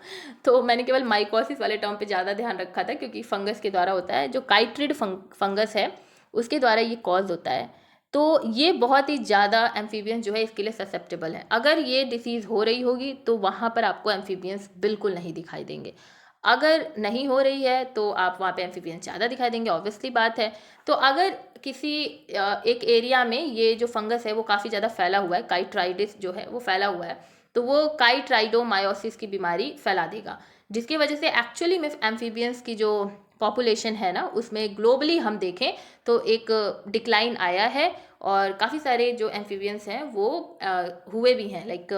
तो मैंने केवल माइकोसिस वाले टर्म पे ज़्यादा ध्यान रखा था क्योंकि फंगस के द्वारा होता है। जो काइट्रिड फंगस है उसके द्वारा ये कॉज होता है। तो ये बहुत ही ज़्यादा एम्फीबियंस जो है इसके लिए ससेप्टेबल है। अगर ये डिसीज़ हो रही होगी तो वहाँ पर आपको एम्फीबियंस बिल्कुल नहीं दिखाई देंगे। अगर नहीं हो रही है तो आप वहाँ पे एम्फीबियंस ज़्यादा दिखाई देंगे, ऑब्वियसली बात है। तो अगर किसी एक एरिया में ये जो फंगस है वो काफ़ी ज़्यादा फैला हुआ है, काइट्राइडिस जो है वो फैला हुआ है, तो वो काइट्राइडोमायोसिस की बीमारी फैला देगा, जिसकी वजह से एक्चुअली में एम्फीबियंस की जो पॉपुलेशन है ना उसमें ग्लोबली हम देखें तो एक डिक्लाइन आया है और काफ़ी सारे जो एम्फीबियंस हैं वो हुए भी हैं, लाइक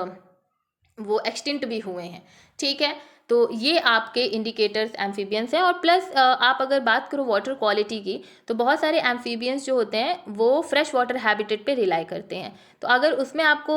वो एक्सटिंक्ट भी हुए हैं। ठीक है, तो ये आपके इंडिकेटर्स एम्फीबियंस हैं। और प्लस आप अगर बात करो वाटर क्वालिटी की, तो बहुत सारे एम्फीबियंस जो होते हैं वो फ्रेश वाटर हैबिटेट पे रिलाई करते हैं। तो अगर उसमें आपको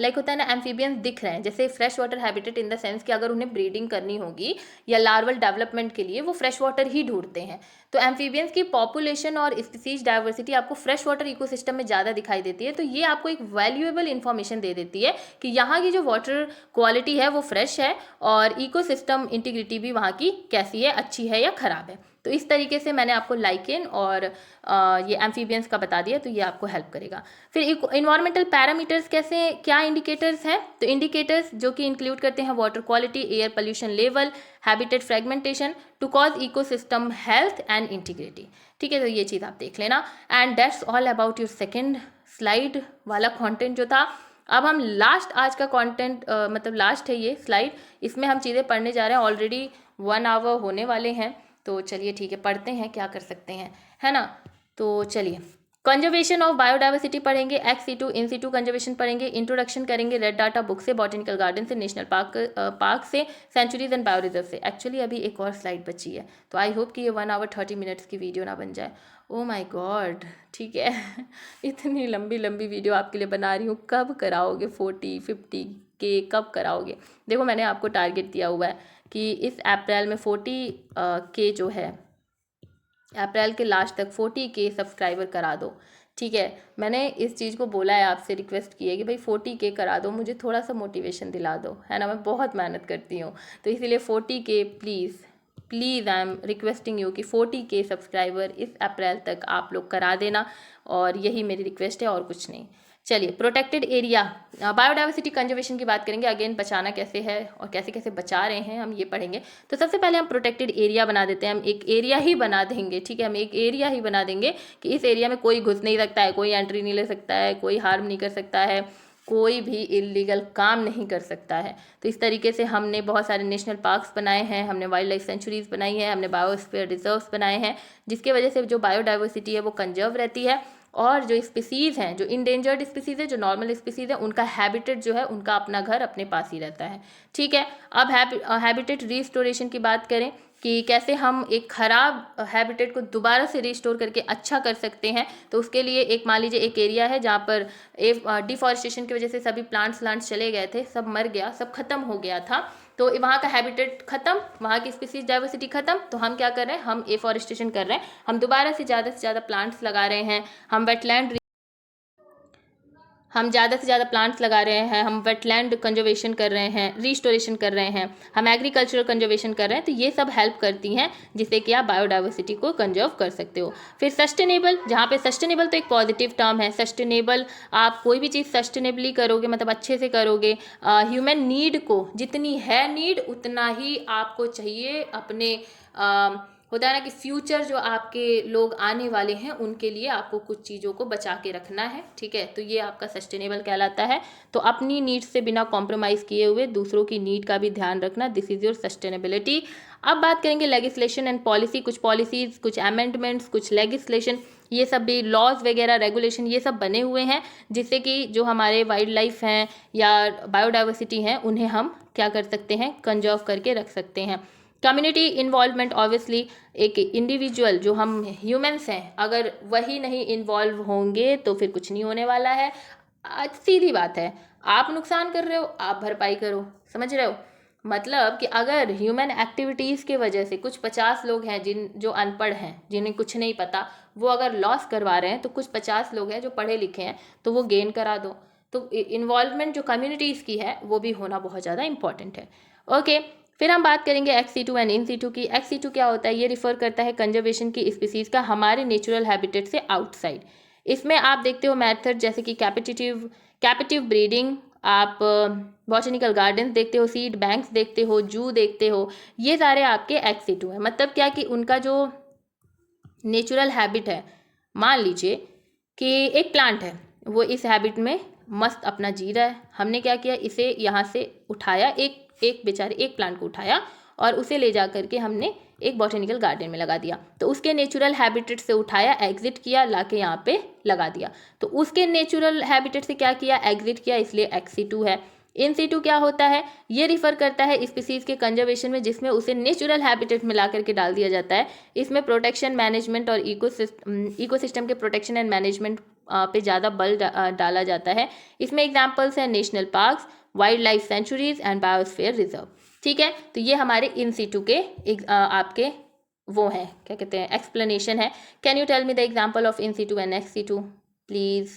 लाइक होता है ना, एम्फीबियंस दिख रहे हैं, जैसे fresh water habitat in the sense कि अगर उन्हें ब्रीडिंग करनी होगी या लार्वल डेवलपमेंट के लिए वो फ्रेश वाटर ही ढूंढते हैं। तो एम्फीबियंस की पॉपुलेशन और स्पीसीज डाइवर्सिटी आपको फ्रेश वाटर इकोसिस्टम में ज़्यादा दिखाई देती है। तो ये आपको एक वैल्यूएबल इन्फॉर्मेशन दे देती है कि यहाँ की जो वाटर क्वालिटी है वो फ्रेश है और इकोसिस्टम इंटीग्रिटी भी वहाँ की कैसी है, अच्छी है या ख़राब है। तो इस तरीके से मैंने आपको लाइकेन और ये एम्फीबियंस का बता दिया, तो ये आपको हेल्प करेगा। फिर इन्वायरमेंटल पैरामीटर्स कैसे, क्या इंडिकेटर्स हैं, तो इंडिकेटर्स जो कि इंक्लूड करते हैं water quality, air pollution level, habitat fragmentation to cause ecosystem health and integrity. ठीक है, तो ये चीज़ आप देख लेना। And that's all about your second slide वाला कॉन्टेंट जो था। अब हम लास्ट आज का कंटेंट मतलब लास्ट है ये स्लाइड, इसमें हम चीज़ें पढ़ने जा रहे हैं। ऑलरेडी 1 आवर होने वाले हैं, तो चलिए ठीक है, पढ़ते हैं, क्या कर सकते हैं, है ना। तो चलिए, कंजर्वेशन ऑफ बायोडाइवर्सिटी पढ़ेंगे, ex situ in situ conservation पढ़ेंगे, इंट्रोडक्शन करेंगे रेड डाटा बुक से, बॉटनिकल गार्डन से, नेशनल पार्क से, सेंचुरीज एंड बायो रिजर्व से। एक्चुअली अभी एक और स्लाइड बची है, तो आई होप कि ये 1 आवर 30 मिनट्स की वीडियो ना बन जाए। ओ माय गॉड, ठीक है इतनी लंबी लंबी वीडियो आपके लिए बना रही हूँ, कब कराओगे 40-50 के, कब कराओगे। देखो मैंने आपको टारगेट दिया हुआ है कि इस अप्रैल में 40 के जो है, अप्रैल के लास्ट तक 40 के सब्सक्राइबर करा दो। ठीक है, मैंने इस चीज़ को बोला है, आपसे रिक्वेस्ट की है कि भाई 40 के करा दो, मुझे थोड़ा सा मोटिवेशन दिला दो, है ना। मैं बहुत मेहनत करती हूँ, तो इसीलिए 40 के please I am requesting you कि 40 के सब्सक्राइबर इस अप्रैल तक आप लोग करा देना, और यही मेरी रिक्वेस्ट है और कुछ नहीं। चलिए, प्रोटेक्टेड एरिया, बायोडाइवर्सिटी कंजर्वेशन की बात करेंगे। अगेन बचाना कैसे है और कैसे कैसे बचा रहे हैं हम ये पढ़ेंगे। तो सबसे पहले हम प्रोटेक्टेड एरिया बना देते हैं, हम एक एरिया ही बना देंगे। ठीक है, हम एक एरिया ही बना देंगे कि इस एरिया में कोई घुस नहीं सकता है, कोई एंट्री नहीं ले सकता है, कोई हार्म नहीं कर सकता है, कोई भी इलीगल काम नहीं कर सकता है। तो इस तरीके से हमने बहुत सारे नेशनल पार्क्स बनाए हैं, हमने वाइल्ड लाइफ सेंचुरीज बनाई है, हमने बायोस्फीयर रिजर्व्स बनाए हैं, जिसकी वजह से जो बायोडाइवर्सिटी है वो कंजर्व रहती है। और जो स्पीसीज़ हैं, जो इंडेंजर्ड स्पीसीज़ है, जो नॉर्मल स्पीसीज़ है, उनका हैबिटेट जो है, उनका अपना घर अपने पास ही रहता है। ठीक है, अब हैबिटेट रिस्टोरेशन की बात करें कि कैसे हम एक ख़राब हैबिटेट को दोबारा से रिस्टोर करके अच्छा कर सकते हैं। तो उसके लिए एक मान लीजिए एक एरिया है जहाँ पर डिफॉरेस्टेशन की वजह से सभी प्लांट्स चले गए थे, सब मर गया, सब खत्म हो गया था, तो वहाँ का हैबिटेट खत्म, वहाँ की स्पीसीज डाइवर्सिटी खत्म। तो हम क्या कर रहे हैं, हम एफॉरेस्टेशन कर रहे हैं, हम दोबारा से ज़्यादा प्लांट्स लगा रहे हैं, हम ज़्यादा से ज़्यादा प्लांट्स लगा रहे हैं, हम वेटलैंड कंजर्वेशन कर रहे हैं, रिस्टोरेशन कर रहे हैं, हम एग्रीकल्चरल कंजर्वेशन कर रहे हैं। तो ये सब हेल्प करती हैं जिससे कि आप बायोडाइवर्सिटी को कंजर्व कर सकते हो। फिर सस्टेनेबल, जहाँ पे सस्टेनेबल तो एक पॉजिटिव टर्म है। सस्टेनेबल, आप कोई भी चीज़ सस्टेनेबली करोगे, मतलब अच्छे से करोगे, ह्यूमन नीड को जितनी है नीड उतना ही आपको चाहिए अपने होता है ना कि फ्यूचर जो आपके लोग आने वाले हैं उनके लिए आपको कुछ चीज़ों को बचा के रखना है। ठीक है, तो ये आपका सस्टेनेबल कहलाता है। तो अपनी नीड से बिना कॉम्प्रोमाइज़ किए हुए दूसरों की नीड का भी ध्यान रखना, दिस इज़ योर सस्टेनेबिलिटी। अब बात करेंगे लेगिस्लेशन एंड पॉलिसी, कुछ पॉलिसीज़, कुछ अमेंडमेंट्स, कुछ लेगिस्लेशन, ये सब भी लॉज वगैरह, रेगुलेशन, ये सब बने हुए हैं जिससे कि जो हमारे वाइल्ड लाइफ हैं या बायोडाइवर्सिटी हैं उन्हें हम क्या कर सकते हैं, कंजर्व करके रख सकते हैं। कम्युनिटी इन्वॉल्वमेंट, ऑब्वियसली एक इंडिविजुअल जो हम ह्यूमंस हैं, अगर वही नहीं इन्वॉल्व होंगे तो फिर कुछ नहीं होने वाला है। आज सीधी बात है, आप नुकसान कर रहे हो, आप भरपाई करो, समझ रहे हो। मतलब कि अगर ह्यूमन एक्टिविटीज़ के वजह से कुछ 50 लोग हैं जो अनपढ़ हैं, जिन्हें कुछ नहीं पता, वो अगर लॉस करवा रहे हैं, तो कुछ 50 लोग हैं जो पढ़े लिखे हैं, तो वो गेन करा दो। तो इन्वॉल्वमेंट जो कम्युनिटीज़ की है वो भी होना बहुत ज़्यादा इंपॉर्टेंट है। ओके, फिर हम बात करेंगे एक्स-सी2 एंड इन-सी2 की। एक्स-सी2 क्या होता है, ये रिफर करता है कंजर्वेशन की स्पीसीज़ का हमारे नेचुरल हैबिटेट से आउटसाइड। इसमें आप देखते हो मेथड जैसे कि कैपिटिव ब्रीडिंग, आप बॉटनिकल गार्डन्स देखते हो, सीड बैंक्स देखते हो, जू देखते हो, ये सारे आपके एक्स-सी2 हैं। मतलब क्या कि उनका जो नेचुरल हैबिट है, मान लीजिए कि एक प्लांट है, वो इस हैबिट में मस्त अपना जी रहा है, हमने क्या किया, इसे यहाँ से उठाया, एक बेचारे एक प्लांट को उठाया और उसे ले जा करके हमने एक बॉटनिकल गार्डन में लगा दिया। तो उसके नेचुरल हैबिटेट से उठाया, एग्जिट किया, लाके यहाँ पे लगा दिया। तो उसके नेचुरल हैबिटेट से क्या किया, एग्जिट किया, इसलिए एक्स-सी2 है। इन-सी2 क्या होता है, ये रिफर करता है स्पीसीज के कंजर्वेशन में जिसमें उसे नेचुरल हैबिटेट में ला करके डाल दिया जाता है। इसमें प्रोटेक्शन, मैनेजमेंट और इकोसिस्टम के प्रोटेक्शन एंड मैनेजमेंट पे ज़्यादा बल डाला जाता है। इसमें एग्जाम्पल्स हैं national parks, wild life sanctuaries and biosphere reserve. ठीक है, तो ये हमारे इन-सी2 के आपके वो हैं, क्या कहते हैं, एक्सप्लेनेशन है। Can you tell me the example of in situ and ex situ please.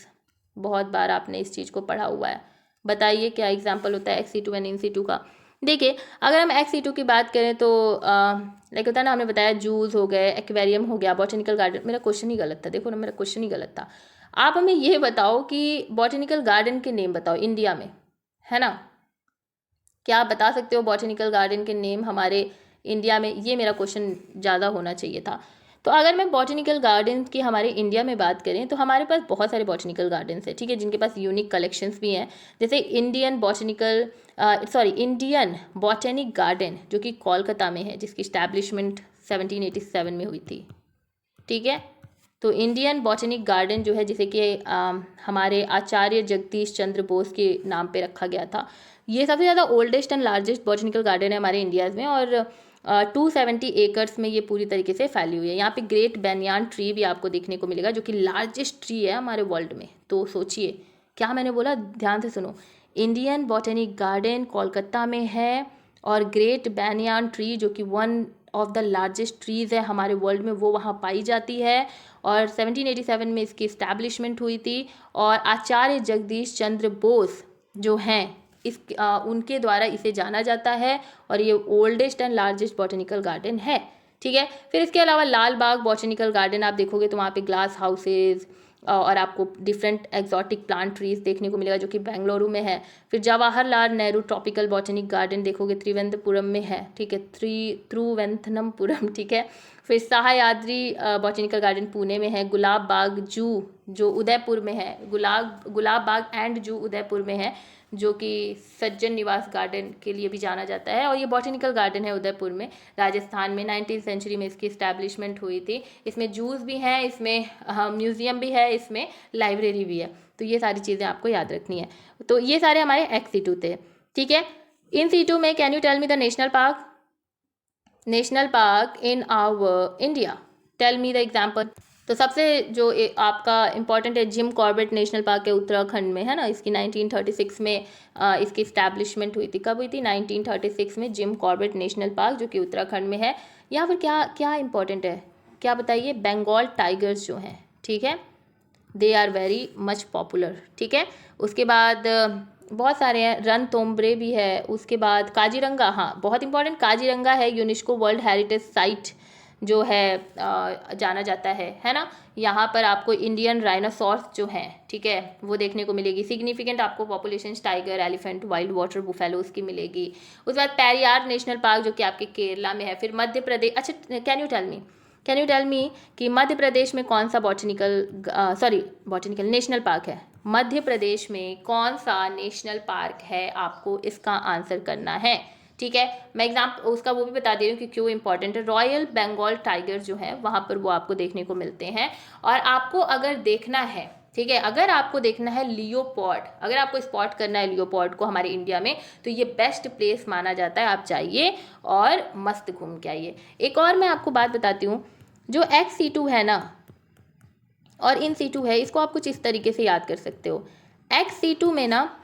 बहुत बार आपने इस चीज़ को पढ़ा हुआ है, बताइए क्या एग्जाम्पल होता है एक्स-सी2 एंड इन-सी2 का। देखिए, अगर हम एक्स-सी2 की बात करें तो लाइक होता है ना, हमने बताया जूस हो गए, एक्वेरियम हो गया, बॉटनिकल गार्डन। मेरा क्वेश्चन ही गलत था, देखो ना, मेरा क्वेश्चन ही गलत था। आप हमें ये बताओ कि बॉटनिकल गार्डन के नेम बताओ इंडिया में, है ना, क्या आप बता सकते हो बॉटनिकल गार्डन के नेम हमारे इंडिया में, ये मेरा क्वेश्चन ज़्यादा होना चाहिए था। तो अगर मैं बॉटनिकल गार्डन की हमारे इंडिया में बात करें तो हमारे पास बहुत सारे बॉटनिकल गार्डन्स हैं, ठीक है, जिनके पास यूनिक कलेक्शंस भी हैं। जैसे इंडियन बॉटनिक गार्डन जो कि कोलकाता में है, जिसकी इस्टेब्लिशमेंट 1787 में हुई थी। ठीक है, तो इंडियन बॉटनिक गार्डन जो है, जिसे कि हमारे आचार्य जगदीश चंद्र बोस के नाम पे रखा गया था, ये सबसे ज़्यादा oldest and largest botanical garden है हमारे इंडिया में, और 270 एकर्स में ये पूरी तरीके से फैली हुई है। यहाँ पे ग्रेट बैनियान ट्री भी आपको देखने को मिलेगा जो कि लार्जेस्ट ट्री है हमारे वर्ल्ड में। तो सोचिए क्या मैंने बोला, ध्यान से सुनो, इंडियन बॉटनिक गार्डन कोलकाता में है और ग्रेट बैनियान ट्री जो कि one of the largest trees है हमारे वर्ल्ड में, वो वहाँ पाई जाती है, और 1787 में इसकी इस्टेब्लिशमेंट हुई थी, और आचार्य जगदीश चंद्र बोस जो हैं उनके द्वारा इसे जाना जाता है, और ये oldest and largest botanical garden है। ठीक है, फिर इसके अलावा लाल बाग बॉटनिकल गार्डन आप देखोगे तो वहाँ पे ग्लास हाउसेज और आपको डिफरेंट एक्जॉटिक प्लांट ट्रीज देखने को मिलेगा जो कि बेंगलुरु में है। फिर Jawaharlal Nehru tropical botanic garden देखोगे त्रिवेंद्रपुरम में है, ठीक है, त्रिवेंद्रपुरम, ठीक है। फिर सह्याद्री बॉटनिकल गार्डन पुणे में है। गुलाब बाग जू जो उदयपुर में है, गुलाब बाग एंड जू उदयपुर में है। जो कि सज्जन निवास गार्डन के लिए भी जाना जाता है, और ये बॉटनिकल गार्डन है उदयपुर में, राजस्थान में। 19th सेंचुरी में इसकी इस्टेब्लिशमेंट हुई थी। इसमें जूस भी हैं, इसमें म्यूज़ियम भी है, इसमें लाइब्रेरी भी है। तो ये सारी चीज़ें आपको याद रखनी है। तो ये सारे हमारे ex-situ थे, ठीक है। इन situ में can you tell me the national park in our India, tell me the example. तो सबसे जो आपका इम्पॉर्टेंट है, जिम कॉर्बेट नेशनल पार्क है उत्तराखंड में, है ना। इसकी 1936 में इसकी इस्टेब्लिशमेंट हुई थी। कब हुई थी? 1936 में जिम कॉर्बेट नेशनल पार्क, जो कि उत्तराखंड में है। यहाँ पर क्या क्या इम्पोर्टेंट है, क्या बताइए? बंगाल टाइगर्स जो हैं, ठीक है, they are very much popular, ठीक है। उसके बाद बहुत सारे हैं, रणथंभौर भी है। उसके बाद काजीरंगा, हाँ बहुत इंपॉर्टेंट, काजीरंगा है यूनेस्को वर्ल्ड हेरिटेज साइट जो है जाना जाता है ना। यहाँ पर आपको इंडियन राइनोसॉर्स जो हैं, ठीक है, वो देखने को मिलेगी। सिग्निफिकेंट आपको population tiger, elephant, wild water buffaloes की मिलेगी। उसके बाद पेरियार नेशनल पार्क जो कि आपके केरला में है। फिर मध्य प्रदेश, अच्छा कैन यू टेल मी कि मध्य प्रदेश में कौन सा बॉटनिकल नेशनल पार्क है? मध्य प्रदेश में कौन सा नेशनल पार्क है? आपको इसका आंसर करना है, ठीक है। मैं उसका वो भी बता दे रही हूँ कि क्यों इंपॉर्टेंट है। रॉयल बंगाल टाइगर जो है वहाँ पर वो आपको देखने को मिलते हैं। और आपको अगर देखना है, ठीक है, अगर आपको देखना है लियोपॉर्ड, अगर आपको स्पॉट करना है लियोपॉर्ड को हमारे इंडिया में, तो ये बेस्ट प्लेस माना जाता है। आप जाइए और मस्त घूम के आइए। एक और मैं आपको बात बताती हूँ, जो ex-situ है ना और इन situ है, इसको आप कुछ इस तरीके से याद कर सकते हो। ex-situ में ना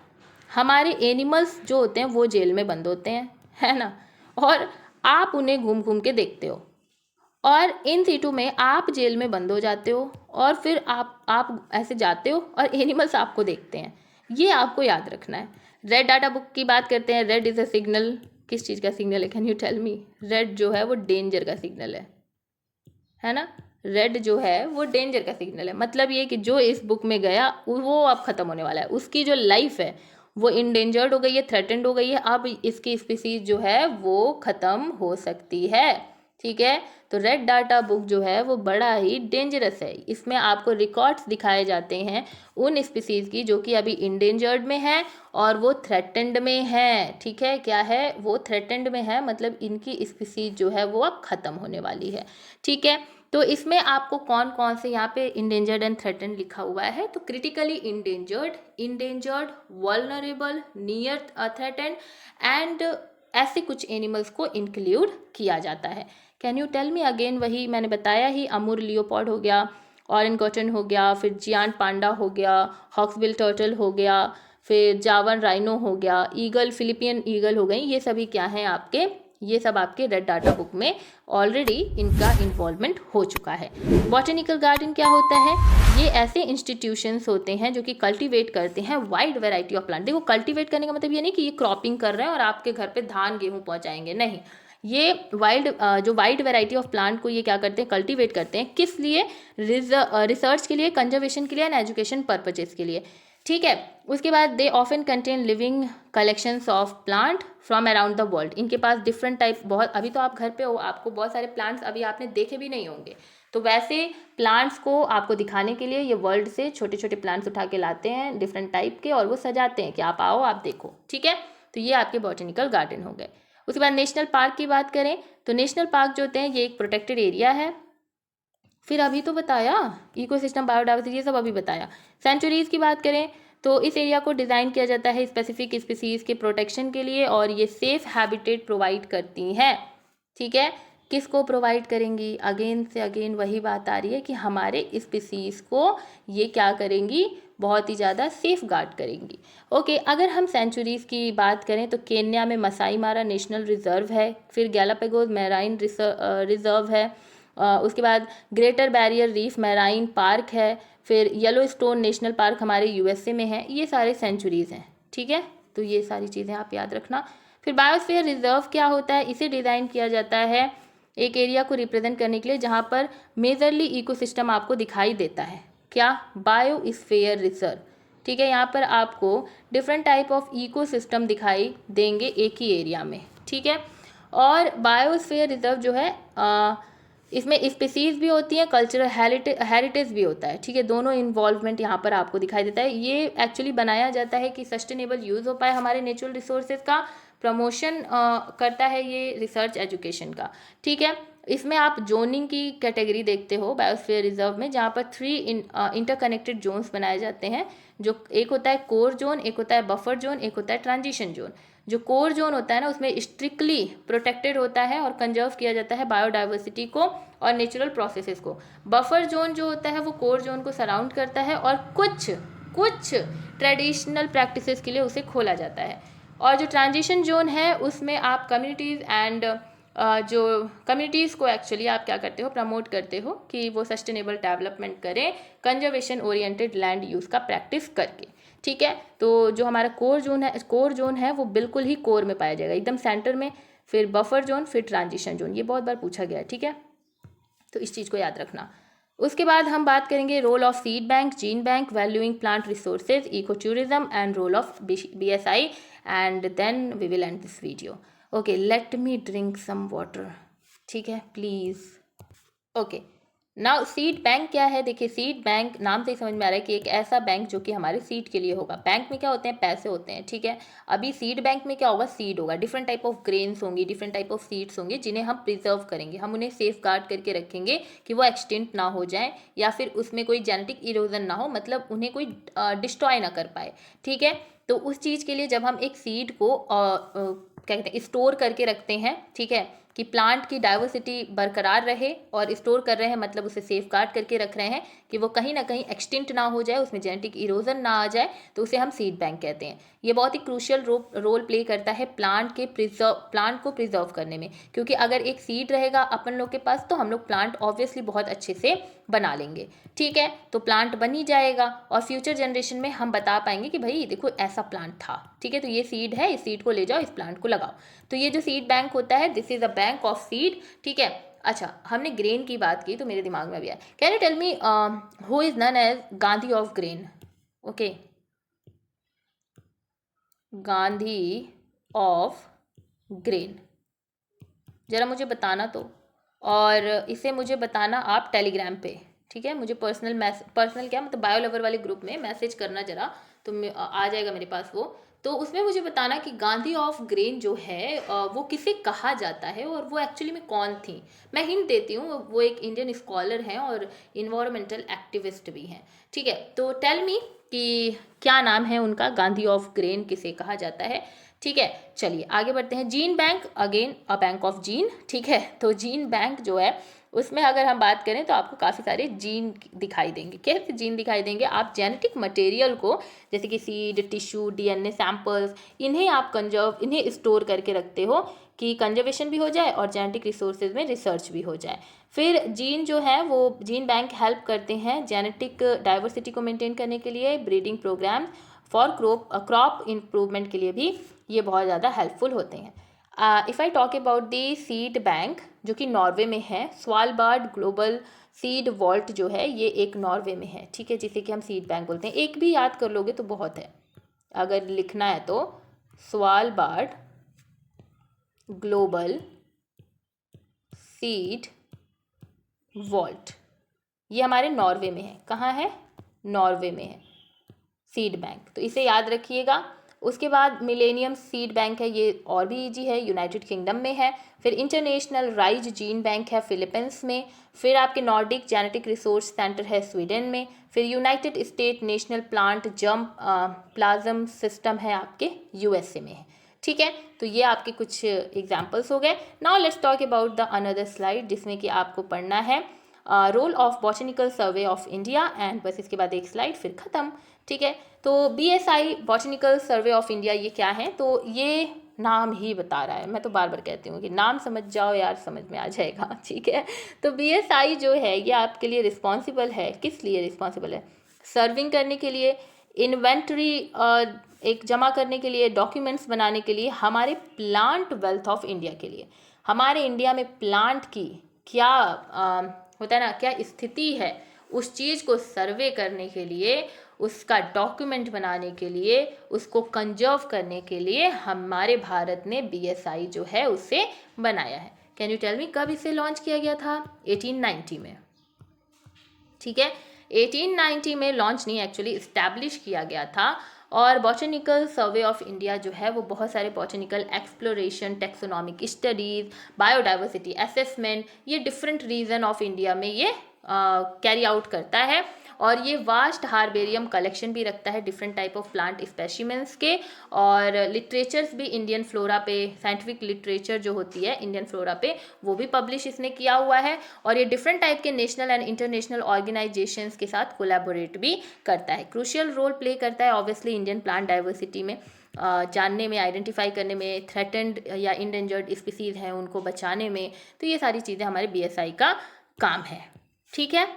हमारे एनिमल्स जो होते हैं वो जेल में बंद होते हैं, है ना, और आप उन्हें घूम घूम के देखते हो। और इन situ में आप जेल में बंद हो जाते हो और फिर आप ऐसे जाते हो और एनिमल्स आपको देखते हैं। ये आपको याद रखना है। रेड डाटा बुक की बात करते हैं। रेड इज़ अ सिग्नल, किस चीज़ का सिग्नल है? Can you tell me? Red जो है वो डेंजर का सिग्नल है ना। रेड जो है वो डेंजर का सिग्नल है। मतलब ये कि जो इस बुक में गया वो अब ख़त्म होने वाला है। उसकी जो लाइफ है वो इंडेंजर्ड हो गई है, थ्रेटेंड हो गई है। अब इसकी स्पीसीज जो है वो ख़त्म हो सकती है, ठीक है। तो रेड डाटा बुक जो है वो बड़ा ही डेंजरस है। इसमें आपको रिकॉर्ड्स दिखाए जाते हैं उन स्पीसीज़ की जो कि अभी इंडेंजर्ड में है और वो थ्रेटेंड में है, ठीक है। क्या है? वो थ्रेटेंड में है, मतलब इनकी स्पीसीज जो है वो अब ख़त्म होने वाली है, ठीक है। तो इसमें आपको कौन कौन से, यहाँ पे इंडेंजर्ड एंड थ्रेटेंड लिखा हुआ है, तो critically endangered, vulnerable, near threatened and ऐसे कुछ एनिमल्स को इंक्लूड किया जाता है। Can you tell me again? वही मैंने बताया ही, अमूर लियोपॉर्ड हो गया, ऑरेंज कॉटन हो गया, फिर जियांट पांडा हो गया, हॉक्सबिल टर्टल हो गया, फिर जावन राइनो हो गया, ईगल, फिलिपियन ईगल हो गई। ये सभी क्या हैं आपके? ये सब आपके रेड डाटा बुक में ऑलरेडी इनका इन्वॉल्वमेंट हो चुका है। बॉटनिकल गार्डन क्या होता है? ये ऐसे इंस्टीट्यूशंस होते हैं जो कि कल्टीवेट करते हैं वाइड वैरायटी ऑफ प्लांट। देखो, कल्टीवेट करने का मतलब ये नहीं कि ये क्रॉपिंग कर रहे हैं और आपके घर पे धान गेहूँ पहुँचाएंगे, नहीं। ये वाइड वैरायटी ऑफ प्लांट को ये क्या करते हैं? कल्टीवेट करते हैं। किस लिए? रिसर्च के लिए, कंजर्वेशन के लिए एंड एजुकेशन पर्पजेस के लिए, ठीक है। उसके बाद they often contain living collections of plant from around the world. इनके पास डिफरेंट टाइप, बहुत, अभी तो आप घर पे हो, आपको बहुत सारे प्लांट्स अभी आपने देखे भी नहीं होंगे, तो वैसे प्लांट्स को आपको दिखाने के लिए ये वर्ल्ड से छोटे छोटे प्लांट्स उठा के लाते हैं डिफरेंट टाइप के, और वो सजाते हैं कि आप आओ, आप देखो, ठीक है। तो ये आपके बॉटनिकल गार्डन हो गए। उसके बाद नेशनल पार्क की बात करें तो नेशनल पार्क जो होते हैं ये एक प्रोटेक्टेड एरिया है। फिर अभी तो बताया इकोसिस्टम, बायोडाइवर्सिटी, ये सब अभी बताया। सेंचुरीज़ की बात करें तो इस एरिया को डिज़ाइन किया जाता है स्पेसिफिक स्पीसीज़ के प्रोटेक्शन के लिए, और ये सेफ हैबिटेट प्रोवाइड करती हैं, ठीक है। किसको प्रोवाइड करेंगी? अगेन से अगेन वही बात आ रही है कि हमारे स्पीसीज़ को ये क्या करेंगी? बहुत ही ज़्यादा सेफ गार्ड करेंगी। ओके, अगर हम सेंचुरीज़ की बात करें तो केन्या में मसाई मारा नेशनल रिजर्व है, फिर गैलापागोस मैराइन रिजर्व है, उसके बाद greater barrier reef marine park है, फिर येलोस्टोन नेशनल पार्क हमारे यूएसए में है। ये सारे सेंचुरीज़ हैं, ठीक है। तो ये सारी चीज़ें आप याद रखना। फिर बायोस्फीयर रिजर्व क्या होता है? इसे डिज़ाइन किया जाता है एक एरिया को रिप्रेजेंट करने के लिए जहाँ पर मेजरली इकोसिस्टम आपको दिखाई देता है। क्या? बायोस्फीयर रिजर्व, ठीक है। यहाँ पर आपको डिफरेंट टाइप ऑफ इकोसिस्टम दिखाई देंगे एक ही एरिया में, ठीक है। और बायोस्फीयर रिजर्व जो है इसमें स्पीसीज भी होती हैं, कल्चरल हेरिटेज भी होता है, ठीक है। दोनों इन्वॉल्वमेंट यहाँ पर आपको दिखाई देता है। ये एक्चुअली बनाया जाता है कि सस्टेनेबल यूज़ हो पाए हमारे नेचुरल रिसोर्सेज का, प्रमोशन करता है ये रिसर्च एजुकेशन का, ठीक है। इसमें आप जोनिंग की कैटेगरी देखते हो बायोस्फीयर रिजर्व में, जहाँ पर 3 इंटरकनेक्टेड जोन्स बनाए जाते हैं, जो एक होता है कोर जोन, एक होता है बफर जोन, एक होता है ट्रांजिशन जोन। जो कोर जोन होता है ना, उसमें स्ट्रिक्टली प्रोटेक्टेड होता है और कंजर्व किया जाता है बायोडाइवर्सिटी को और नेचुरल प्रोसेसेस को। बफर जोन जो होता है वो कोर जोन को सराउंड करता है और कुछ कुछ ट्रेडिशनल प्रैक्टिसेस के लिए उसे खोला जाता है। और जो ट्रांजिशन जोन है उसमें आप कम्युनिटीज़ एंड जो कम्युनिटीज़ को एक्चुअली आप क्या करते हो, प्रमोट करते हो कि वो सस्टेनेबल डेवलपमेंट करें कंजर्वेशन ओरिएंटेड लैंड यूज़ का प्रैक्टिस करके, ठीक है। तो जो हमारा कोर जोन है वो बिल्कुल ही कोर में पाया जाएगा, एकदम सेंटर में, फिर बफर जोन, फिर ट्रांजिशन जोन। ये बहुत बार पूछा गया है, ठीक है, तो इस चीज़ को याद रखना। उसके बाद हम बात करेंगे role of seed bank, gene bank, valuing plant resources, eco tourism and role of BSI, and then we will end this video. Okay, let me drink some water, ठीक है, please. Okay, now seed bank क्या है? देखिए, seed bank नाम से ही समझ में आ रहा है कि एक ऐसा बैंक जो कि हमारे सीड के लिए होगा। बैंक में क्या होते हैं? पैसे होते हैं, ठीक है। अभी सीड बैंक में क्या होगा? सीड होगा, डिफरेंट टाइप ऑफ ग्रेन्स होंगी, डिफरेंट टाइप ऑफ सीड्स होंगे, जिन्हें हम प्रिजर्व करेंगे, हम उन्हें सेफ गार्ड करके रखेंगे कि वो एक्सटिंक्ट ना हो जाए या फिर उसमें कोई जेनेटिक इरोजन ना हो, मतलब उन्हें कोई डिस्ट्रॉय ना कर पाए, ठीक है। तो उस चीज़ के लिए जब हम एक सीड को क्या कहते हैं, स्टोर करके रखते हैं, ठीक है, कि प्लांट की डाइवर्सिटी बरकरार रहे, और स्टोर कर रहे हैं मतलब उसे सेफ गार्ड करके रख रहे हैं कि वो कहीं ना कहीं एक्सटिंक्ट ना हो जाए, उसमें जेनेटिक इरोजन ना आ जाए, तो उसे हम सीड बैंक कहते हैं। ये बहुत ही क्रूशियल रोल प्ले करता है प्लांट को प्रिजर्व करने में, क्योंकि अगर एक सीड रहेगा अपन लोग के पास तो हम लोग प्लांट ऑब्वियसली बहुत अच्छे से बना लेंगे, ठीक है। तो प्लांट बन ही जाएगा और फ्यूचर जनरेशन में हम बता पाएंगे कि भाई देखो ऐसा प्लांट था, ठीक है। तो ये सीड है, इस सीड को ले जाओ, इस प्लांट को लगाओ। तो ये जो सीड बैंक होता है, this is a bank of seed, ठीक है। अच्छा, हमने ग्रेन की बात की तो मेरे दिमाग में भी आया, can you tell me who is known as Gandhi of grain? Okay, Gandhi of grain, जरा मुझे बताना तो, और इसे मुझे बताना आप टेलीग्राम पे, ठीक है। मुझे पर्सनल क्या मतलब बायो लवर वाले ग्रुप में मैसेज करना जरा, तो आ जाएगा मेरे पास वो। तो उसमें मुझे बताना कि गांधी ऑफ ग्रेन जो है वो किसे कहा जाता है और वो एक्चुअली में कौन थी। मैं हिंट देती हूँ, वो एक इंडियन स्कॉलर हैं और इन्वायरमेंटल एक्टिविस्ट भी हैं, ठीक है। तो टेल मी कि क्या नाम है उनका, गांधी ऑफ ग्रेन किसे कहा जाता है, ठीक है। चलिए आगे बढ़ते हैं। Gene bank, again a bank of gene, ठीक है। तो जीन बैंक जो है उसमें अगर हम बात करें तो आपको काफ़ी सारे जीन दिखाई देंगे। कैसे जीन दिखाई देंगे? आप जेनेटिक मटेरियल को, जैसे कि सीड, टिश्यू, DNA सैंपल्स, इन्हें आप इन्हें स्टोर करके रखते हो कि कंजर्वेशन भी हो जाए और जेनेटिक रिसोर्सेज में रिसर्च भी हो जाए। फिर जीन जो है वो जीन बैंक हेल्प करते हैं जेनेटिक डाइवर्सिटी को मेंटेन करने के लिए, breeding program for crop improvement के लिए भी ये बहुत ज़्यादा हेल्पफुल होते हैं। If I talk about the seed bank जो कि नॉर्वे में है, स्वालबार्ड ग्लोबल सीड वॉल्ट जो है ये एक नॉर्वे में है, ठीक है, जिसे कि हम सीड बैंक बोलते हैं। एक भी याद कर लोगे तो बहुत है, अगर लिखना है तो स्वालबार्ड ग्लोबल सीड वॉल्ट, ये हमारे नॉर्वे में है। कहाँ है? नॉर्वे में है सीड बैंक, तो इसे याद रखिएगा। उसके बाद मिलेनियम सीड बैंक है, ये और भी इजी है, यूनाइटेड किंगडम में है। फिर इंटरनेशनल राइज जीन बैंक है फिलीपींस में। फिर आपके नॉर्डिक जेनेटिक रिसोर्स सेंटर है स्वीडन में। फिर United state national plant jump plasm system है आपके USA में है, ठीक है। तो ये आपके कुछ एग्जाम्पल्स हो गए। Now let's talk about the another slide, जिसमें कि आपको पढ़ना है role of botanical survey of India, and बस इसके बाद एक स्लाइड फिर ख़त्म, ठीक है। तो BSI botanical survey of India ये क्या है? तो ये नाम ही बता रहा है, मैं तो बार बार कहती हूँ कि नाम समझ जाओ यार, समझ में आ जाएगा, ठीक है। तो BSI जो है ये आपके लिए रिस्पॉन्सिबल है, किस लिए रिस्पॉन्सिबल है? सर्विंग करने के लिए, इन्वेंट्री एक जमा करने के लिए, डॉक्यूमेंट्स बनाने के लिए, हमारे प्लांट वेल्थ ऑफ इंडिया के लिए, हमारे इंडिया में प्लांट की क्या होता है ना, क्या स्थिति है, उस चीज़ को सर्वे करने के लिए, उसका डॉक्यूमेंट बनाने के लिए, उसको कंजर्व करने के लिए हमारे भारत ने BSI जो है उसे बनाया है, कैन यू टेल मी कब इसे लॉन्च किया गया था? 1890 में, ठीक है। 1890 में लॉन्च नहीं, एक्चुअली इस्टेब्लिश किया गया था। और बॉटनिकल सर्वे ऑफ इंडिया जो है वो बहुत सारे botanical exploration, taxonomic studies, biodiversity assessment, ये डिफरेंट रीजन ऑफ इंडिया में ये कैरी आउट करता है। और ये वास्ट हार्बेरियम कलेक्शन भी रखता है different type of plant specimens के, और लिटरेचर्स भी इंडियन फ्लोरा पे, साइंटिफिक लिटरेचर जो होती है इंडियन फ्लोरा पे, वो भी पब्लिश इसने किया हुआ है। और ये डिफरेंट टाइप के नेशनल एंड इंटरनेशनल ऑर्गेनाइजेशंस के साथ कोलैबोरेट भी करता है, क्रूशियल रोल प्ले करता है ऑब्वियसली इंडियन प्लांट डाइवर्सिटी में, जानने में, आइडेंटिफाई करने में, थ्रेटेंड या इंडेंजर्ड स्पीसीज़ हैं उनको बचाने में। तो ये सारी चीज़ें हमारे BSI का काम है, ठीक है।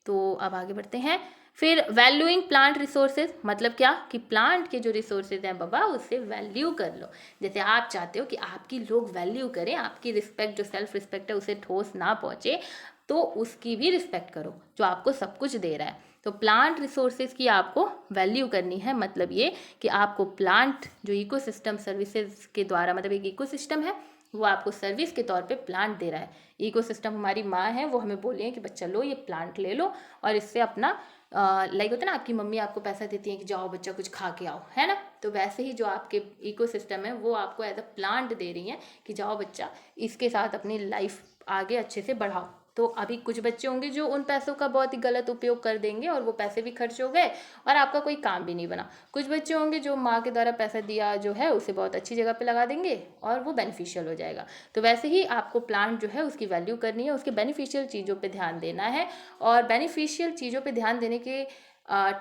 तो अब आगे बढ़ते हैं। फिर वैल्यूइंग प्लांट रिसोर्सेज, मतलब क्या कि प्लांट के जो रिसोर्सेज हैं बाबा उससे वैल्यू कर लो। जैसे आप चाहते हो कि आपकी लोग वैल्यू करें, आपकी रिस्पेक्ट जो सेल्फ रिस्पेक्ट है उसे ठोस ना पहुँचे, तो उसकी भी रिस्पेक्ट करो जो आपको सब कुछ दे रहा है। तो प्लांट रिसोर्सेज की आपको वैल्यू करनी है, मतलब ये कि आपको प्लांट जो इकोसिस्टम सर्विसेज के द्वारा, मतलब एक इकोसिस्टम है वो आपको सर्विस के तौर पे प्लांट दे रहा है। इकोसिस्टम हमारी माँ है, वो हमें बोली है कि बच्चा लो ये प्लांट ले लो और इससे अपना लाइक होता है ना, आपकी मम्मी आपको पैसा देती है कि जाओ बच्चा कुछ खा के आओ, है ना। तो वैसे ही जो आपके इकोसिस्टम है वो आपको एज अ प्लांट दे रही हैं कि जाओ बच्चा इसके साथ अपनी लाइफ आगे अच्छे से बढ़ाओ। तो अभी कुछ बच्चे होंगे जो उन पैसों का बहुत ही गलत उपयोग कर देंगे और वो पैसे भी खर्च हो गए और आपका कोई काम भी नहीं बना। कुछ बच्चे होंगे जो माँ के द्वारा पैसा दिया जो है उसे बहुत अच्छी जगह पे लगा देंगे और वो बेनिफिशियल हो जाएगा। तो वैसे ही आपको प्लांट जो है उसकी वैल्यू करनी है, उसके बेनिफिशियल चीज़ों पे ध्यान देना है। और बेनिफिशियल चीज़ों पे ध्यान देने के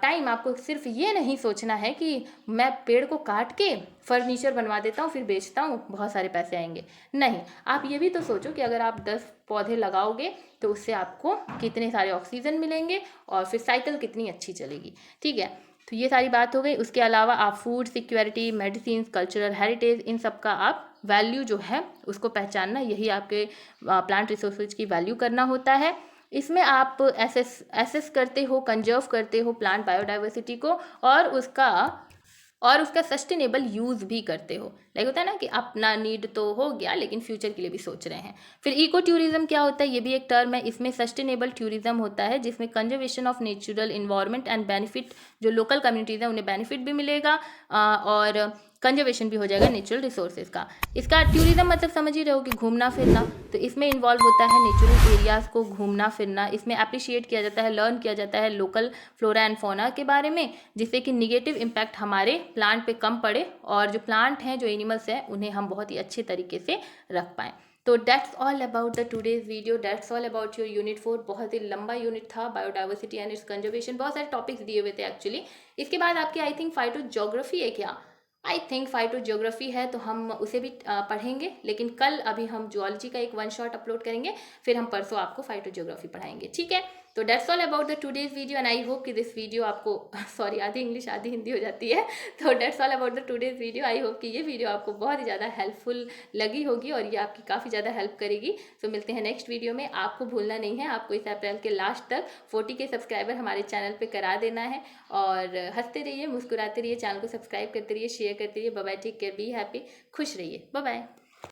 टाइम आपको सिर्फ ये नहीं सोचना है कि मैं पेड़ को काट के फर्नीचर बनवा देता हूँ फिर बेचता हूँ बहुत सारे पैसे आएंगे। नहीं, आप ये भी तो सोचो कि अगर आप 10 पौधे लगाओगे तो उससे आपको कितने सारे ऑक्सीजन मिलेंगे और फिर साइकिल कितनी अच्छी चलेगी, ठीक है। तो ये सारी बात हो गई। उसके अलावा आप food security, medicine, cultural heritage, इन सब का आप वैल्यू जो है उसको पहचानना, यही आपके प्लांट रिसोर्सेज की वैल्यू करना होता है। इसमें आप एसेस करते हो, कंजर्व करते हो प्लांट बायोडाइवर्सिटी को और उसका सस्टेनेबल यूज़ भी करते हो। लाइक होता है ना कि अपना नीड तो हो गया लेकिन फ्यूचर के लिए भी सोच रहे हैं। फिर इको टूरिज्म क्या होता है, ये भी एक टर्म है। इसमें सस्टेनेबल टूरिज्म होता है जिसमें conservation of natural environment and benefit, जो लोकल कम्युनिटीज़ हैं उन्हें बेनिफिट भी मिलेगा और कंजर्वेशन भी हो जाएगा नेचुरल रिसोर्सेज का। इसका टूरिज्म मतलब समझ ही रहे हो कि घूमना फिरना, तो इसमें इन्वॉल्व होता है नेचुरल एरियाज़ को घूमना फिरना। इसमें अप्रिशिएट किया जाता है, लर्न किया जाता है लोकल फ्लोरा एंड फौना के बारे में, जिससे कि निगेटिव इम्पैक्ट हमारे प्लांट पे कम पड़े और जो प्लांट हैं, जो एनिमल्स हैं, उन्हें हम बहुत ही अच्छे तरीके से रख पाएँ। तो that's all about the today's video, that's all about your unit 4। बहुत ही लंबा यूनिट था, बायोडाइवर्सिटी एंड इट्स कंजर्वेशन, बहुत सारे टॉपिक्स दिए हुए थे एक्चुअली। इसके बाद आपकी आई थिंक फाइटोजियोग्राफी है क्या, आई थिंक फाइटोजियोग्राफी है, तो हम उसे भी पढ़ेंगे। लेकिन कल अभी हम जुअलॉजी का एक 1 शॉट अपलोड करेंगे, फिर हम परसों आपको फाइटोजियोग्राफी पढ़ाएंगे, ठीक है। तो that's all about the today's video and I hope कि दिस वीडियो आपको सॉरी आधी इंग्लिश आधी हिंदी हो जाती है, तो that's all about the today's video. I hope कि ये वीडियो आपको बहुत ही ज़्यादा हेल्पफुल लगी होगी और ये आपकी काफ़ी ज़्यादा हेल्प करेगी। तो मिलते हैं नेक्स्ट वीडियो में। आपको भूलना नहीं है, आपको इस अप्रैल के लास्ट तक 40 के सब्सक्राइबर हमारे चैनल पर करा देना है। और हंसते रहिए, मुस्कुराते रहिए, चैनल को सब्सक्राइब करते रहिए, शेयर करते रहिए। Bye bye, take care, be happy, खुश रहिए, बाय बाय।